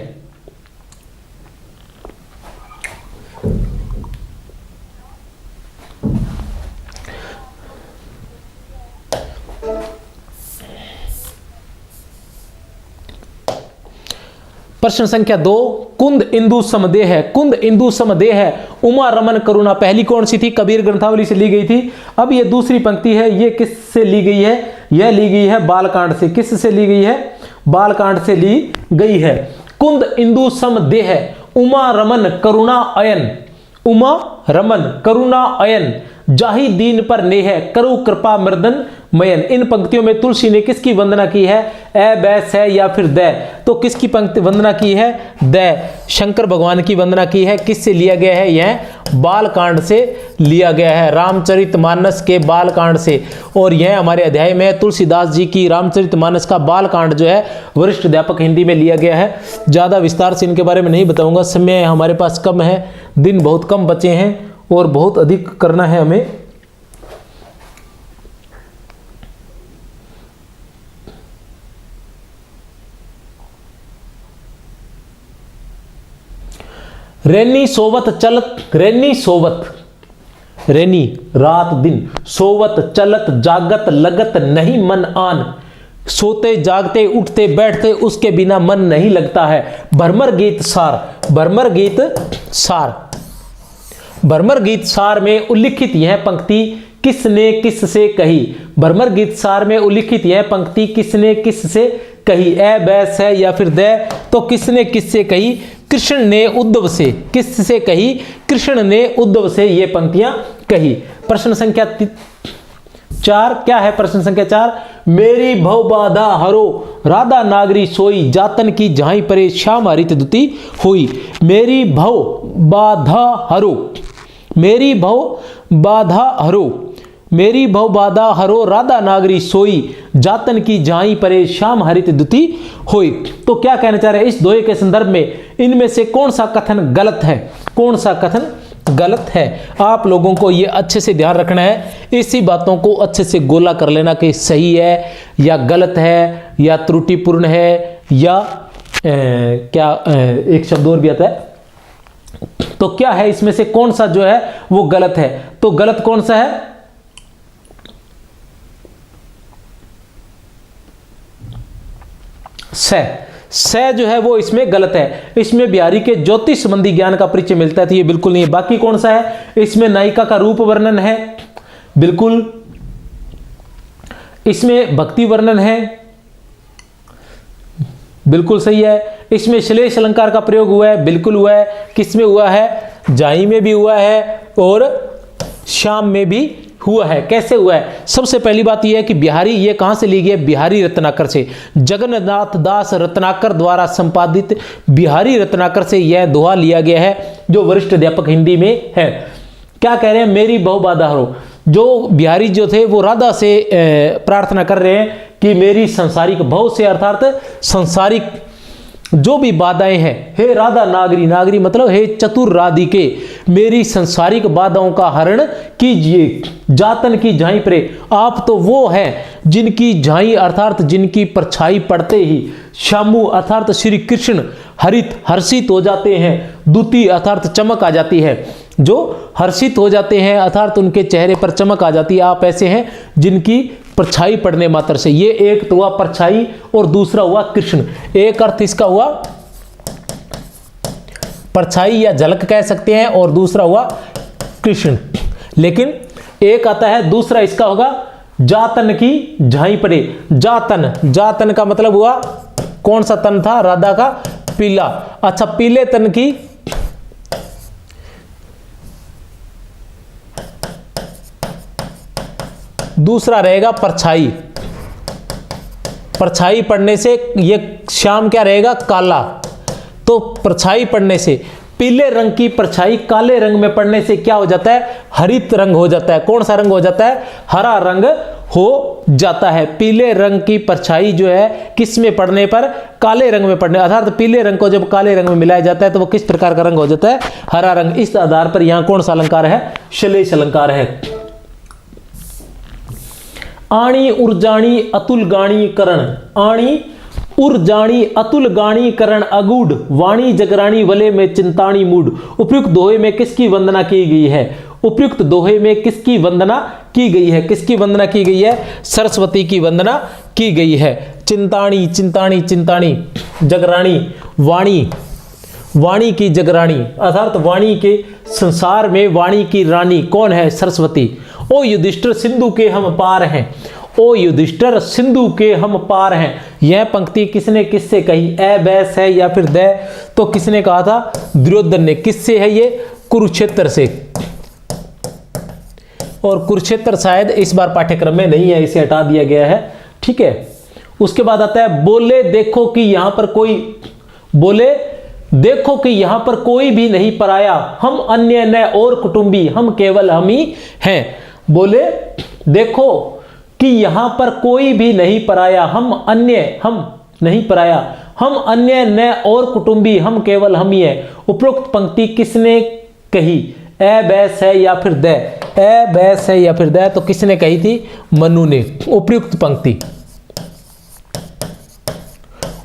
प्रश्न संख्या 2, कुंद इंदु समदेह है। कुंद इंदु समदेह है, उमा रमन करुणा, पहली कौन सी थी? कबीर ग्रंथावली से ली गई थी। अब ये दूसरी पंक्ति है, ये किस से ली गई है? यह ली गई है बालकांड से। किस से ली गई है? बालकांड से ली गई है। कुंद इंदु समदेह है, उमा रमन करुणा अयन, उमा रमन करुणा अयन, जाहि दीन पर नेह, करु कृपा मर्दन मयन। इन पंक्तियों में तुलसी ने किसकी वंदना की है? ए बैस है या फिर द? तो किसकी पंक्ति वंदना की है? द, शंकर भगवान की वंदना की है। किससे लिया गया है? यह बालकांड से लिया गया है, रामचरितमानस के बालकांड से। और यह हमारे अध्याय में तुलसीदास जी की रामचरितमानस का बालकांड जो है वरिष्ठ अध्यापक हिंदी में लिया गया है। ज़्यादा विस्तार से इनके बारे में नहीं बताऊंगा, समय हमारे पास कम है, दिन बहुत कम बचे हैं और बहुत अधिक करना है हमें। रैनी सोवत चलत, रैनी सोवत, रैनी रात दिन, सोवत चलत जागत लगत नहीं मन आन, सोते जागते उठते बैठते उसके बिना मन नहीं लगता है। भरमर गीत सार, भरमर गीत सार, भरमर गीत सार में उल्लिखित यह पंक्ति किसने किससे कही? भरमर गीत सार में उल्लिखित यह पंक्ति किसने किससे कही? ए बैस है या फिर द? तो किसने किससे कही? कृष्ण ने उद्धव से। किससे कही? कृष्ण ने उद्धव से ये पंक्तियां कही। प्रश्न संख्या 4 क्या है? प्रश्न संख्या 4, मेरी भव बाधा हरो, राधा नागरी सोई, जातन की जहां परे श्याम हरित दुती हुई। मेरी भव बाधा हरो, मेरी भव बाधा हरो, मेरी भव बाधा हरो, राधा नागरी सोई, जातन की जाई परे श्याम हरित दुती होई। तो क्या कहना चाह रहे हैं इस दोहे के संदर्भ में? इनमें से कौन सा कथन गलत है? कौन सा कथन गलत है? आप लोगों को ये अच्छे से ध्यान रखना है, इसी बातों को अच्छे से गोला कर लेना कि सही है या गलत है या त्रुटिपूर्ण है या एक शब्द और भी आता है। तो क्या है इसमें से कौन सा जो है वो गलत है? तो गलत कौन सा है? स जो है वो इसमें गलत है। इसमें बिहारी के ज्योतिष संबंधी ज्ञान का परिचय मिलता है, तो ये बिल्कुल नहीं है। बाकी कौन सा है? इसमें नायिका का रूप वर्णन है, बिल्कुल। इसमें भक्ति वर्णन है, बिल्कुल सही है। इसमें श्लेष अलंकार का प्रयोग हुआ है, बिल्कुल हुआ है। किसमें हुआ है? जाई में भी हुआ है और श्याम में भी हुआ है। कैसे हुआ है? सबसे पहली बात यह है कि बिहारी ये कहां से ली गई है? बिहारी रत्नाकर से। जगन्नाथ दास रत्नाकर द्वारा संपादित बिहारी रत्नाकर से यह दोहा लिया गया है, जो वरिष्ठ अध्यापक हिंदी में है। क्या कह रहे हैं? मेरी भव बाधा हरो। जो बिहारी जो थे वो राधा से प्रार्थना कर रहे हैं कि मेरी संसारिक भव से अर्थात संसारिक जो भी बाधाएं हैं, हे राधा नागरी, नागरी मतलब हे चतुर राधिके, मेरी संसारिक बाधाओं का हरण कीजिए। जातन की झाई परे, आप तो वो हैं जिनकी झाई अर्थात जिनकी परछाई पड़ते ही श्यामु अर्थात श्री कृष्ण हरित हर्षित हो जाते हैं, दुति अर्थात चमक आ जाती है, जो हर्षित हो जाते हैं अर्थात उनके चेहरे पर चमक आ जाती है। आप ऐसे हैं जिनकी परछाई पड़ने मात्र से। ये एक तो हुआ परछाई और दूसरा हुआ कृष्ण। एक अर्थ इसका हुआ परछाई या झलक कह सकते हैं और दूसरा हुआ कृष्ण। लेकिन एक आता है दूसरा इसका होगा जातन की झाई पड़े। जातन, जातन का मतलब हुआ कौन सा तन था? राधा का पीला। अच्छा, पीले तन की दूसरा रहेगा परछाई, परछाई पड़ने से ये श्याम क्या रहेगा, काला। तो परछाई पड़ने से, पीले रंग की परछाई काले रंग में पड़ने से क्या हो जाता है, हरित रंग हो जाता है। कौन सा रंग हो जाता है, हरा रंग हो जाता है। पीले रंग की परछाई जो है किस में पड़ने पर, काले रंग में पड़ने, अर्थात पीले रंग को जब काले रंग में मिलाया जाता है तो वो किस प्रकार का रंग हो जाता है, हरा रंग। इस आधार पर यहां कौन सा अलंकार है, श्लेष अलंकार है। आणी उर्जाणी अतुल गाणी करण, आणी उर्जाणी अतुल गाणी करण अगूढ़, वाणी जगराणी वले में चिंताणी मूढ़। उपयुक्त दोहे में किसकी वंदना की गई है, उपयुक्त दोहे में किसकी वंदना की गई है, किसकी वंदना की गई है, सरस्वती की वंदना की गई है। चिंताणी चिंताणी चिंताणी, जगराणी वाणी, वाणी की जगराणी, अर्थात वाणी के संसार में वाणी की रानी कौन है, सरस्वती। ओ युधिष्ठिर सिंधु के हम पार हैं, ओ युधिष्ठिर सिंधु के हम पार हैं। यह पंक्ति किसने किससे कही, ए बैस है या फिर द, तो किसने कहा था, दुर्योधन ने। किससे है ये, कुरुक्षेत्र से। और कुरुक्षेत्र शायद इस बार पाठ्यक्रम में नहीं है, इसे हटा दिया गया है, ठीक है। उसके बाद आता है, बोले देखो कि यहां पर कोई, बोले देखो कि यहां पर कोई भी नहीं पराया, हम अन्य न और कुटुंबी, हम केवल हम ही हैं। बोले देखो कि यहां पर कोई भी नहीं पराया, हम अन्य, हम नहीं पराया, हम अन्य न और कुटुंबी, हम केवल हम ही हैं। उपरोक्त पंक्ति किसने कही, ए बैस है या फिर द, ए बैस है या फिर द, तो किसने कही थी, मनु ने। उपयुक्त पंक्ति,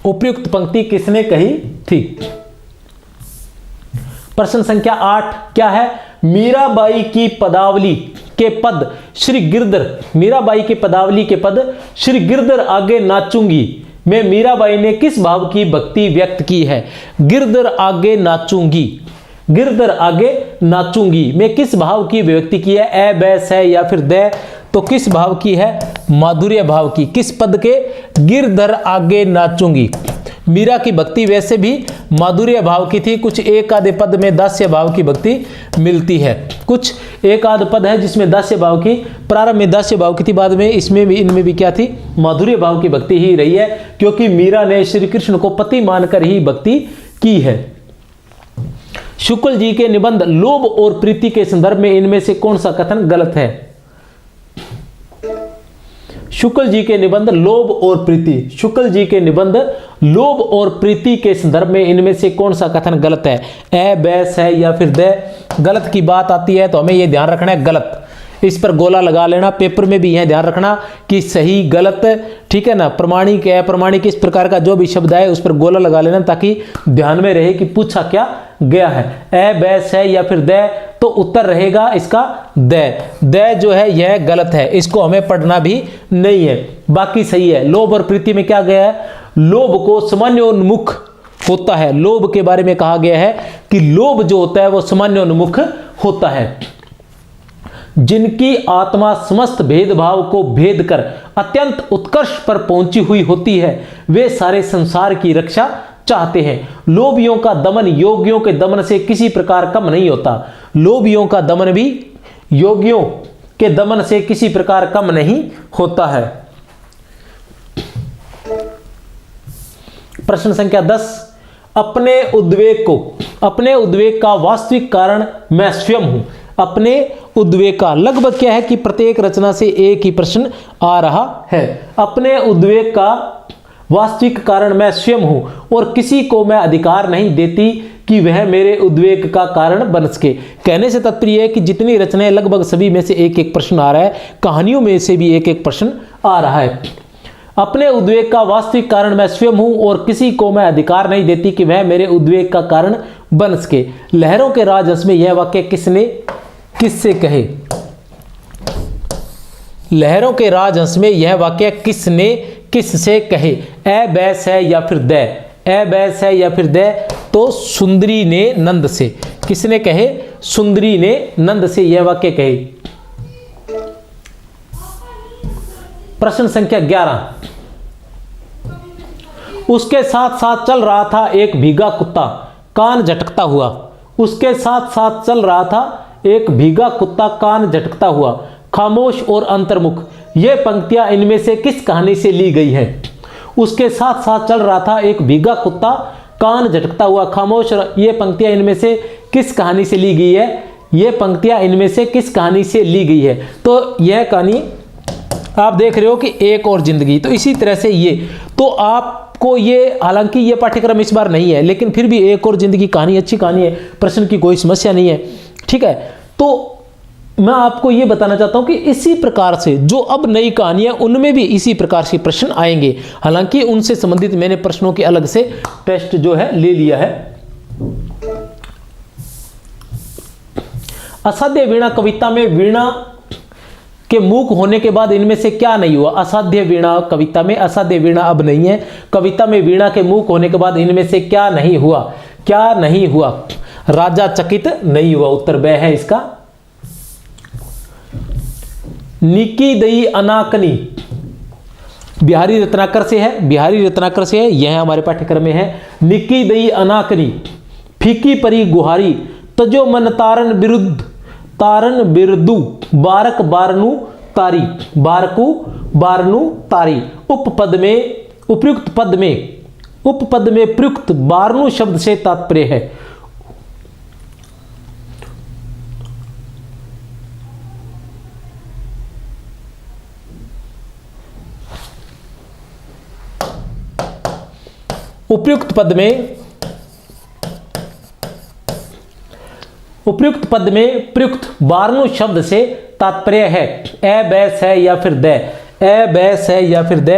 उपयुक्त पंक्ति किसने कही थी। प्रश्न संख्या 8 क्या है, मीराबाई की पदावली के पद श्री गिरधर, मीराबाई के पदावली के पद श्री गिरधर आगे नाचूंगी में मीराबाई ने किस भाव की भक्ति व्यक्त की है। गिरधर आगे नाचूंगी, गिरधर आगे नाचूंगी में किस भाव की व्यक्ति की है, ए बैस है या फिर द, तो किस भाव की है, माधुर्य भाव की। किस पद के, गिरधर आगे नाचूंगी। मीरा की भक्ति वैसे भी माधुर्य भाव की थी, कुछ एक आधे पद में दास्य भाव की भक्ति मिलती है, कुछ एक आध पद है जिसमें दास्य भाव की, प्रारंभ में दास्य भाव की थी, बाद में इसमें भी, इनमें भी क्या थी, माधुर्य भाव की भक्ति ही रही है, क्योंकि मीरा ने श्री कृष्ण को पति मानकर ही भक्ति की है। शुक्ल जी के निबंध लोभ और प्रीति के संदर्भ में इनमें से कौन सा कथन गलत है। शुक्ल जी के निबंध लोभ और प्रीति, शुक्ल जी के निबंध लोभ और प्रीति के संदर्भ में इनमें से कौन सा कथन गलत है, ए बैस है या फिर द। गलत की बात आती है तो हमें यह ध्यान रखना है, गलत, इस पर गोला लगा लेना। पेपर में भी यह ध्यान रखना कि सही गलत, ठीक है ना, प्रमाणिक है अप्रमाणिक, इस प्रकार का जो भी शब्द है उस पर गोला लगा लेना, ताकि ध्यान में रहे कि पूछा क्या गया है। ए बैस है या फिर द, तो उत्तर रहेगा इसका द जो है यह गलत है, इसको हमें पढ़ना भी नहीं है, बाकी सही है। लोभ और प्रीति में क्या गया है, लोभ को सामान्योन्मुख होता है, लोभ के बारे में कहा गया है कि लोभ जो होता है वो सामान्योन्मुख होता है। जिनकी आत्मा समस्त भेदभाव को भेद कर अत्यंत उत्कर्ष पर पहुंची हुई होती है, वे सारे संसार की रक्षा चाहते हैं। लोभियों का दमन योगियों के दमन से किसी प्रकार कम नहीं होता, लोभियों का दमन भी योगियों के दमन से किसी प्रकार कम नहीं होता है। प्रश्न संख्या 10, अपने उद्वेग को, अपने उद्वेग का वास्तविक कारण मैं स्वयं हूं। अपने उद्वेग का लगभग क्या है कि प्रत्येक रचना से एक ही प्रश्न आ रहा है। अपने उद्वेग का वास्तविक कारण मैं स्वयं हूं और किसी को मैं अधिकार नहीं देती कि वह मेरे उद्वेग का कारण बन सके। कहने से तात्पर्य है कि जितनी रचनाएं लगभग सभी में से एक एक प्रश्न आ रहा है, कहानियों में से भी एक एक प्रश्न आ रहा है। अपने उद्वेग का वास्तविक कारण मैं स्वयं हूं और किसी को मैं अधिकार नहीं देती कि वह मेरे उद्वेग का कारण बन सके। लहरों के राजहंस में यह वाक्य किसने किससे कहे। लहरों के राजहंस में यह वाक्य किसने किससे कहे। ए बैस है या फिर द, ए बैस है या फिर द, तो सुंदरी ने नंद से। किसने कहे, सुंदरी ने नंद से यह वाक्य कहे। प्रश्न संख्या 11, उसके साथ साथ चल रहा था एक भीगा कुत्ता कान झटकता हुआ। उसके साथ साथ चल रहा था एक भीगा कुत्ता कान झटकता हुआ, खामोश और अंतर्मुख। ये पंक्तियां इनमें से किस कहानी से ली गई है? उसके साथ साथ चल रहा था एक भीगा कुत्ता, कान झटकता हुआ खामोश। ये पंक्तियां इनमें से किस कहानी से ली गई है? ये पंक्तियां इनमें से किस कहानी से ली गई है? तो यह कहानी आप देख रहे हो कि एक और जिंदगी। तो इसी तरह से ये, तो आपको ये, हालांकि ये पाठ्यक्रम इस बार नहीं है, लेकिन फिर भी एक और जिंदगी कहानी अच्छी कहानी है, प्रश्न की कोई समस्या नहीं है, ठीक है। तो मैं आपको ये बताना चाहता हूं कि इसी प्रकार से जो अब नई कहानियां, उनमें भी इसी प्रकार से प्रश्न आएंगे। हालांकि उनसे संबंधित मैंने प्रश्नों के अलग से टेस्ट जो है ले लिया है। असाध्य वीणा कविता में वीणा के मूक होने के बाद इनमें से क्या नहीं हुआ? असाध्य वीणा कविता में, असाध्य वीणा अब नहीं है, कविता में वीणा के मूक होने के बाद इनमें से क्या नहीं हुआ? क्या नहीं हुआ? राजा चकित नहीं हुआ, उत्तर ब है इसका। निकी दई अनाकनी बिहारी रत्नाकर से है, बिहारी रत्नाकर से है, यह हमारे पाठ्यक्रम में है। निकी दई अनाकनी फीकी परी गुहारी, तजो मन तारन विरुद्ध तारन बिरदु, बारक बारनु तारी, बारकु बारनु तारी। उपपद में, उपयुक्त पद में, उपपद में प्रयुक्त बारनु शब्द से तात्पर्य है। उपयुक्त पद में, उपयुक्त पद में प्रयुक्त बारनु शब्द से तात्पर्य है ए बैस है या फिर द, ए बैस है या फिर द,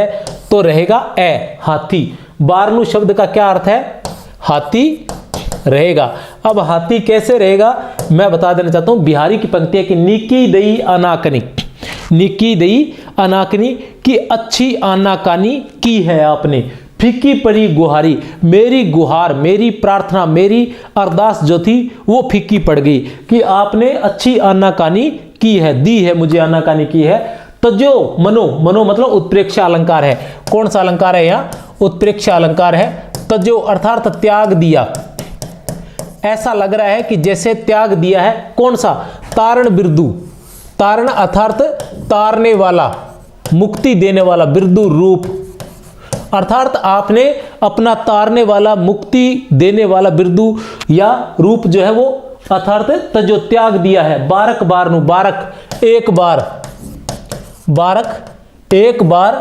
तो रहेगा ए, हाथी। बारनु शब्द का क्या अर्थ है? हाथी रहेगा। अब हाथी कैसे रहेगा मैं बता देना चाहता हूं। बिहारी की पंक्ति है कि निकी दई अनाकनी, निकी दई अनाकनी की अच्छी आनाकानी की है आपने। फीकी पड़ी गुहारी, मेरी गुहार, मेरी प्रार्थना, मेरी अरदास जो थी वो फीकी पड़ गई, कि आपने अच्छी आनाकानी की है, दी है मुझे आनाकानी की है। तजो मनो, मनो मतलब उत्प्रेक्षा अलंकार है। कौन सा अलंकार है यहाँ? उत्प्रेक्षा अलंकार है। तजो अर्थात त्याग दिया, ऐसा लग रहा है कि जैसे त्याग दिया है। कौन सा? तारण बिरदु, तारण अर्थात तारने वाला, मुक्ति देने वाला, बिरदु रूप, अर्थात आपने अपना तारने वाला, मुक्ति देने वाला बिरदु या रूप जो है वो अर्थात तजो त्याग दिया है। बारक बारनु, बारक एक बार, बारक एक बार,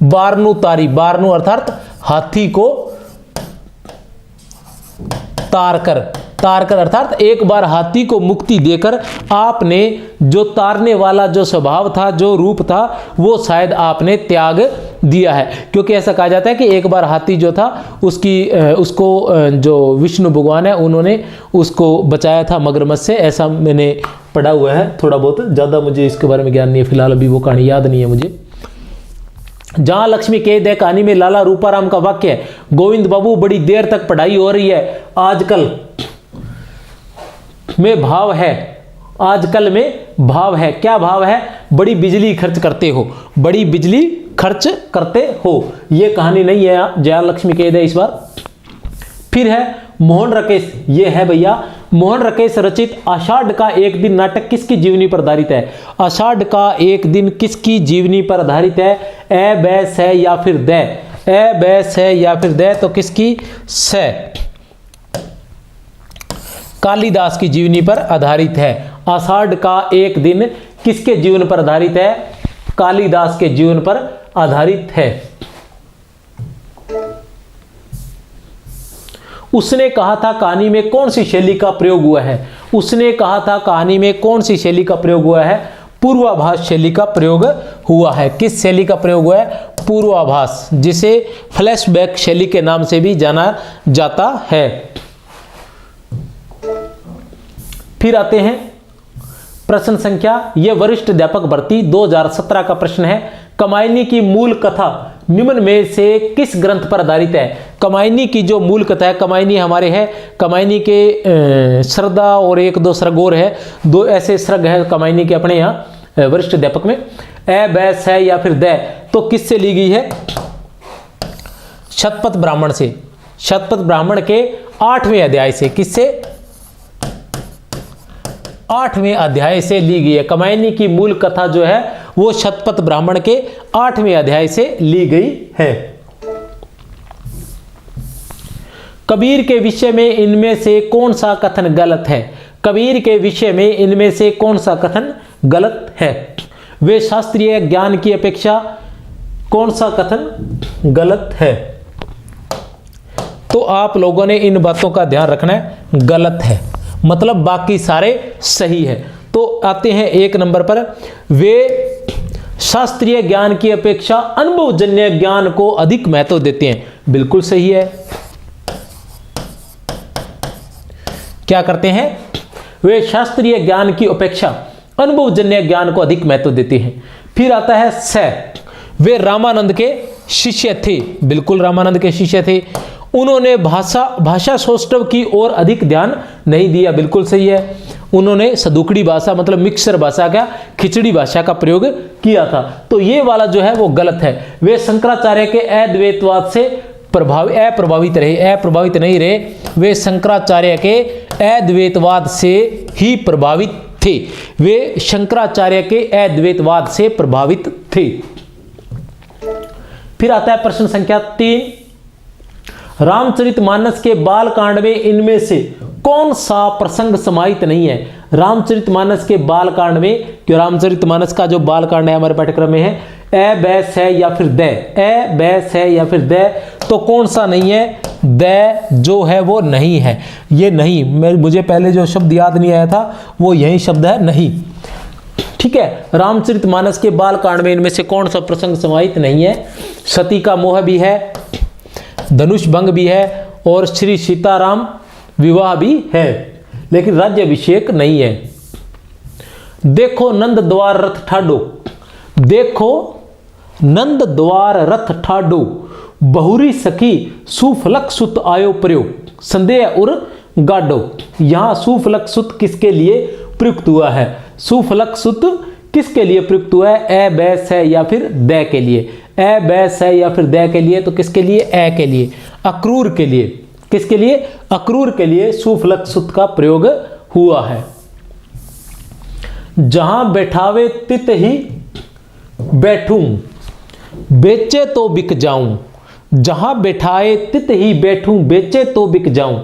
बारनु तारी, बारनु अर्थात हाथी को तार कर, तार कर अर्थात एक बार हाथी को मुक्ति देकर आपने जो तारने वाला जो स्वभाव था, जो रूप था, वो शायद आपने त्याग दिया है। क्योंकि ऐसा कहा जाता है कि एक बार हाथी जो था उसको जो विष्णु भगवान है उन्होंने उसको बचाया था मगरमच्छ से, ऐसा मैंने पढ़ा हुआ है थोड़ा बहुत, ज़्यादा मुझे इसके बारे में ज्ञान नहीं है, फिलहाल अभी वो कहानी याद नहीं है मुझे। जहां लक्ष्मी कैद है कहानी में लाला रूपाराम का वाक्य है, गोविंद बाबू बड़ी देर तक पढ़ाई हो रही है, आजकल में भाव है, आजकल में भाव है। क्या भाव है? बड़ी बिजली खर्च करते हो, बड़ी बिजली खर्च करते हो। यह कहानी नहीं है, जया लक्ष्मी कैद है इस बार। फिर है मोहन राकेश, ये है भैया मोहन राकेश रचित आषाढ़ का एक दिन नाटक किसकी जीवनी पर आधारित है? आषाढ़ का एक दिन किसकी जीवनी पर आधारित है? ए बैस है या फिर द, ए बैस है या फिर द, तो किसकी? से, कालिदास की जीवनी पर आधारित है। आषाढ़ का एक दिन किसके जीवन पर आधारित है? कालिदास के जीवन पर आधारित है। उसने कहा था कहानी में कौन सी शैली का प्रयोग हुआ है? उसने कहा था कहानी में कौन सी शैली का प्रयोग हुआ है? पूर्वाभास शैली का प्रयोग हुआ है। किस शैली का प्रयोग हुआ है? पूर्वाभास, जिसे फ्लैशबैक शैली के नाम से भी जाना जाता है। फिर आते हैं प्रश्न संख्या, यह वरिष्ठ अध्यापक भर्ती 2017 का प्रश्न है। कमायनी की मूल कथा निम्न में से किस ग्रंथ पर आधारित है? कमायनी की जो मूल कथा है, कमायनी हमारे है, कमायनी के श्रद्धा और एक दो सर्ग और है, दो ऐसे सर्ग है कमायनी के अपने यहाँ वरिष्ठ अध्यापक में। ए बैस है या फिर द, तो किससे ली गई है? शतपथ ब्राह्मण से, शतपथ ब्राह्मण के 8वें अध्याय से। किससे? 8वें अध्याय से ली गई है। कामायनी की मूल कथा जो है वो शतपथ ब्राह्मण के 8वें अध्याय से ली गई है। कबीर के विषय में इनमें से कौन सा कथन गलत है? कबीर के विषय में इनमें से कौन सा कथन गलत है? वे शास्त्रीय ज्ञान की अपेक्षा कौन सा कथन गलत है? तो आप लोगों ने इन बातों का ध्यान रखना है, गलत है मतलब बाकी सारे सही है। तो आते हैं 1 नंबर पर, वे शास्त्रीय ज्ञान की अपेक्षा अनुभवजन्य ज्ञान को अधिक महत्व देते हैं। बिल्कुल सही है। क्या करते हैं? वे शास्त्रीय ज्ञान की अपेक्षा अनुभवजन्य ज्ञान को अधिक महत्व देते हैं। फिर आता है स, वे रामानंद के शिष्य थे। बिल्कुल रामानंद के शिष्य थे। उन्होंने भाषा सौष्ठव की ओर अधिक ध्यान नहीं दिया। बिल्कुल सही है। उन्होंने सदुकड़ी भाषा मतलब मिक्सर भाषा का, खिचड़ी भाषा का प्रयोग किया था। तो ये वाला जो है वो गलत है। वे शंकराचार्य के अद्वैतवाद से अप्रभावित नहीं रहे। वे शंकराचार्य के अद्वैतवाद से ही प्रभावित थे। वे शंकराचार्य के अद्वैतवाद से प्रभावित थे। फिर आता है प्रश्न संख्या 3, रामचरितमानस के बाल कांड में इनमें से कौन सा प्रसंग समाहित नहीं है? रामचरितमानस के बाल कांड में, क्यों रामचरितमानस का जो बाल कांड है हमारे पाठ्यक्रम में है ए बैस है या फिर द, ए बैस है या फिर द, तो कौन सा नहीं है? द जो है वो नहीं है। ये नहीं, मुझे पहले जो शब्द याद नहीं आया था वो यही शब्द है नहीं। ठीक है, रामचरितमानस के बाल कांड में इनमें से कौन सा प्रसंग समाहित नहीं है? सती का मोह भी है, धनुष भंग भी है और श्री सीताराम विवाह भी है, लेकिन राज्याभिषेक नहीं है। देखो नंद द्वार रथ ठाडो, देखो नंद द्वार रथ ठाडो, बहुरी सखी सुफलक सुत आयो प्रयोग, संदेह उर गाडो। यहां सुफलक सुत किसके लिए प्रयुक्त हुआ है? सुफलक सुत किसके लिए प्रयुक्त हुआ है? ए बैस है या फिर द के लिए? ए बैस है या फिर द के लिए? तो किसके लिए? ए के लिए, अक्रूर के लिए। किसके लिए? अक्रूर के लिए सुफलक सुत का प्रयोग हुआ है। जहां बैठावे तित ही बैठूं, बेचे तो बिक जाऊं। जहां बैठाए तित ही बैठूं, बेचे तो बिक जाऊं।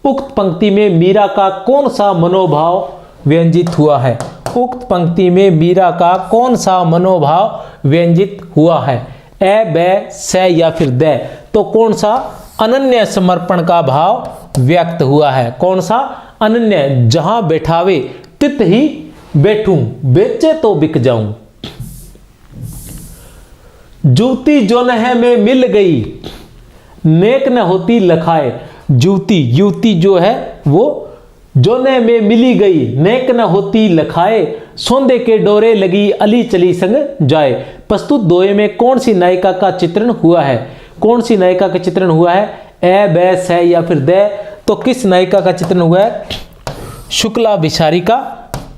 उक्त पंक्ति में मीरा का कौन सा मनोभाव व्यंजित हुआ है? उक्त पंक्ति में मीरा का कौन सा मनोभाव व्यंजित हुआ है? ए बै से या फिर द, तो कौन सा अनन्य समर्पण का भाव व्यक्त हुआ है? कौन सा अनन्य? जहां बैठावे तित ही बैठूं, बेचे तो बिक जाऊं। जुवती जो न में मिल गई, नेक न होती लखाए। युवती जो है वो जोने में मिली गई, नेक न होती लखाए। सोंदे के डोरे लगी, अली चली संग जाए। प्रस्तुत दोहे में कौन सी नायिका का चित्रण हुआ है? कौन सी नायिका का चित्रण हुआ है? ए बैस है या फिर द, तो किस नायिका का चित्रण हुआ है? शुक्ला विशारिका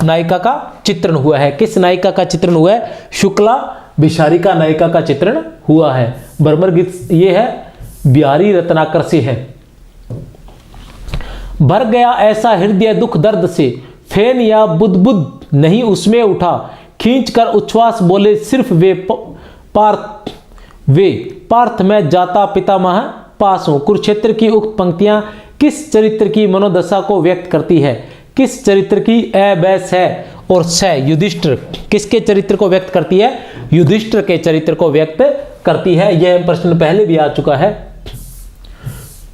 नायिका का चित्रण हुआ है। किस नायिका का चित्रण हुआ है? शुक्ला विशारिका नायिका का चित्रण हुआ है। भ्रमर गीत ये है बिहारी रत्नाकर से है। भर गया ऐसा हृदय दुख दर्द से, फैन या बुदबुद नहीं उसमें उठा। खींच कर उच्छ्वास बोले सिर्फ वे पार्थ में जाता पितामह पास हूं। कुरुक्षेत्र की उक्त पंक्तियां किस चरित्र की मनोदशा को व्यक्त करती है? किस चरित्र की? ए बैस है और स युधिष्ठिर। किसके चरित्र को व्यक्त करती है? युधिष्ठिर के चरित्र को व्यक्त करती है। यह प्रश्न पहले भी आ चुका है।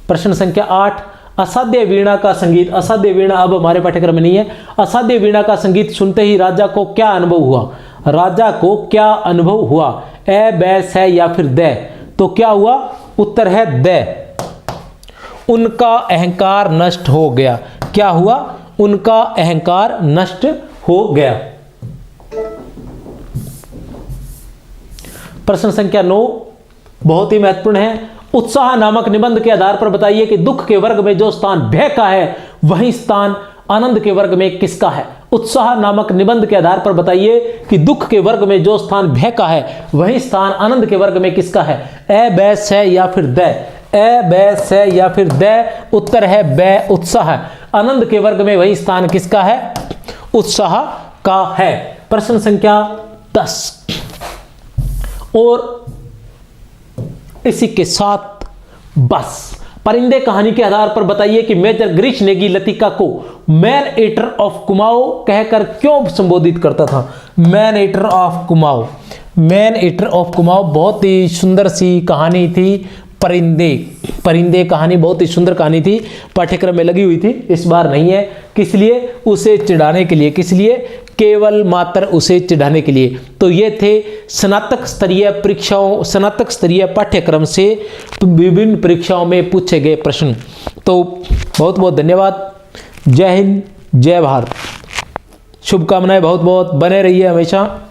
प्रश्न संख्या 8, असाध्य वीणा का संगीत। असाध्य वीणा अब हमारे पाठ्यक्रम में नहीं है। असाध्य वीणा का संगीत सुनते ही राजा को क्या अनुभव हुआ? राजा को क्या अनुभव हुआ? ए बैस है या फिर द, तो क्या हुआ? उत्तर है द। उनका अहंकार नष्ट हो गया। क्या हुआ? उनका अहंकार नष्ट हो गया। प्रश्न संख्या 9 बहुत ही महत्वपूर्ण है। उत्साह नामक निबंध के आधार पर बताइए कि दुख के वर्ग में जो स्थान भय का है वही स्थान आनंद के वर्ग में किसका है? उत्साह नामक निबंध के आधार पर बताइए कि दुख के वर्ग में जो स्थान भय का है वही स्थान आनंद के वर्ग में किसका है? ए बैस है या फिर द? ए बैस है या फिर द? उत्तर है बै उत्साह। आनंद के वर्ग में वही स्थान किसका है? उत्साह का है। प्रश्न संख्या 10। और इसी के साथ बस परिंदे कहानी के आधार पर बताइए कि मेजर गिरीश नेगी लतिका को मैन ईटर ऑफ कुमाऊं कहकर क्यों संबोधित करता था। Man eater of Kumaon, man eater of Kumaon बहुत ही सुंदर सी कहानी थी। परिंदे कहानी बहुत ही सुंदर कहानी थी, पाठ्यक्रम में लगी हुई थी, इस बार नहीं है। किस लिए? उसे चिढ़ाने के लिए। किस लिए? केवल मात्र उसे चिढ़ाने के लिए। तो ये थे स्नातक स्तरीय परीक्षाओं, स्नातक स्तरीय पाठ्यक्रम से विभिन्न परीक्षाओं में पूछे गए प्रश्न। तो बहुत बहुत धन्यवाद। जय हिंद, जय भारत। शुभकामनाएं बहुत बहुत, बने रहिए हमेशा।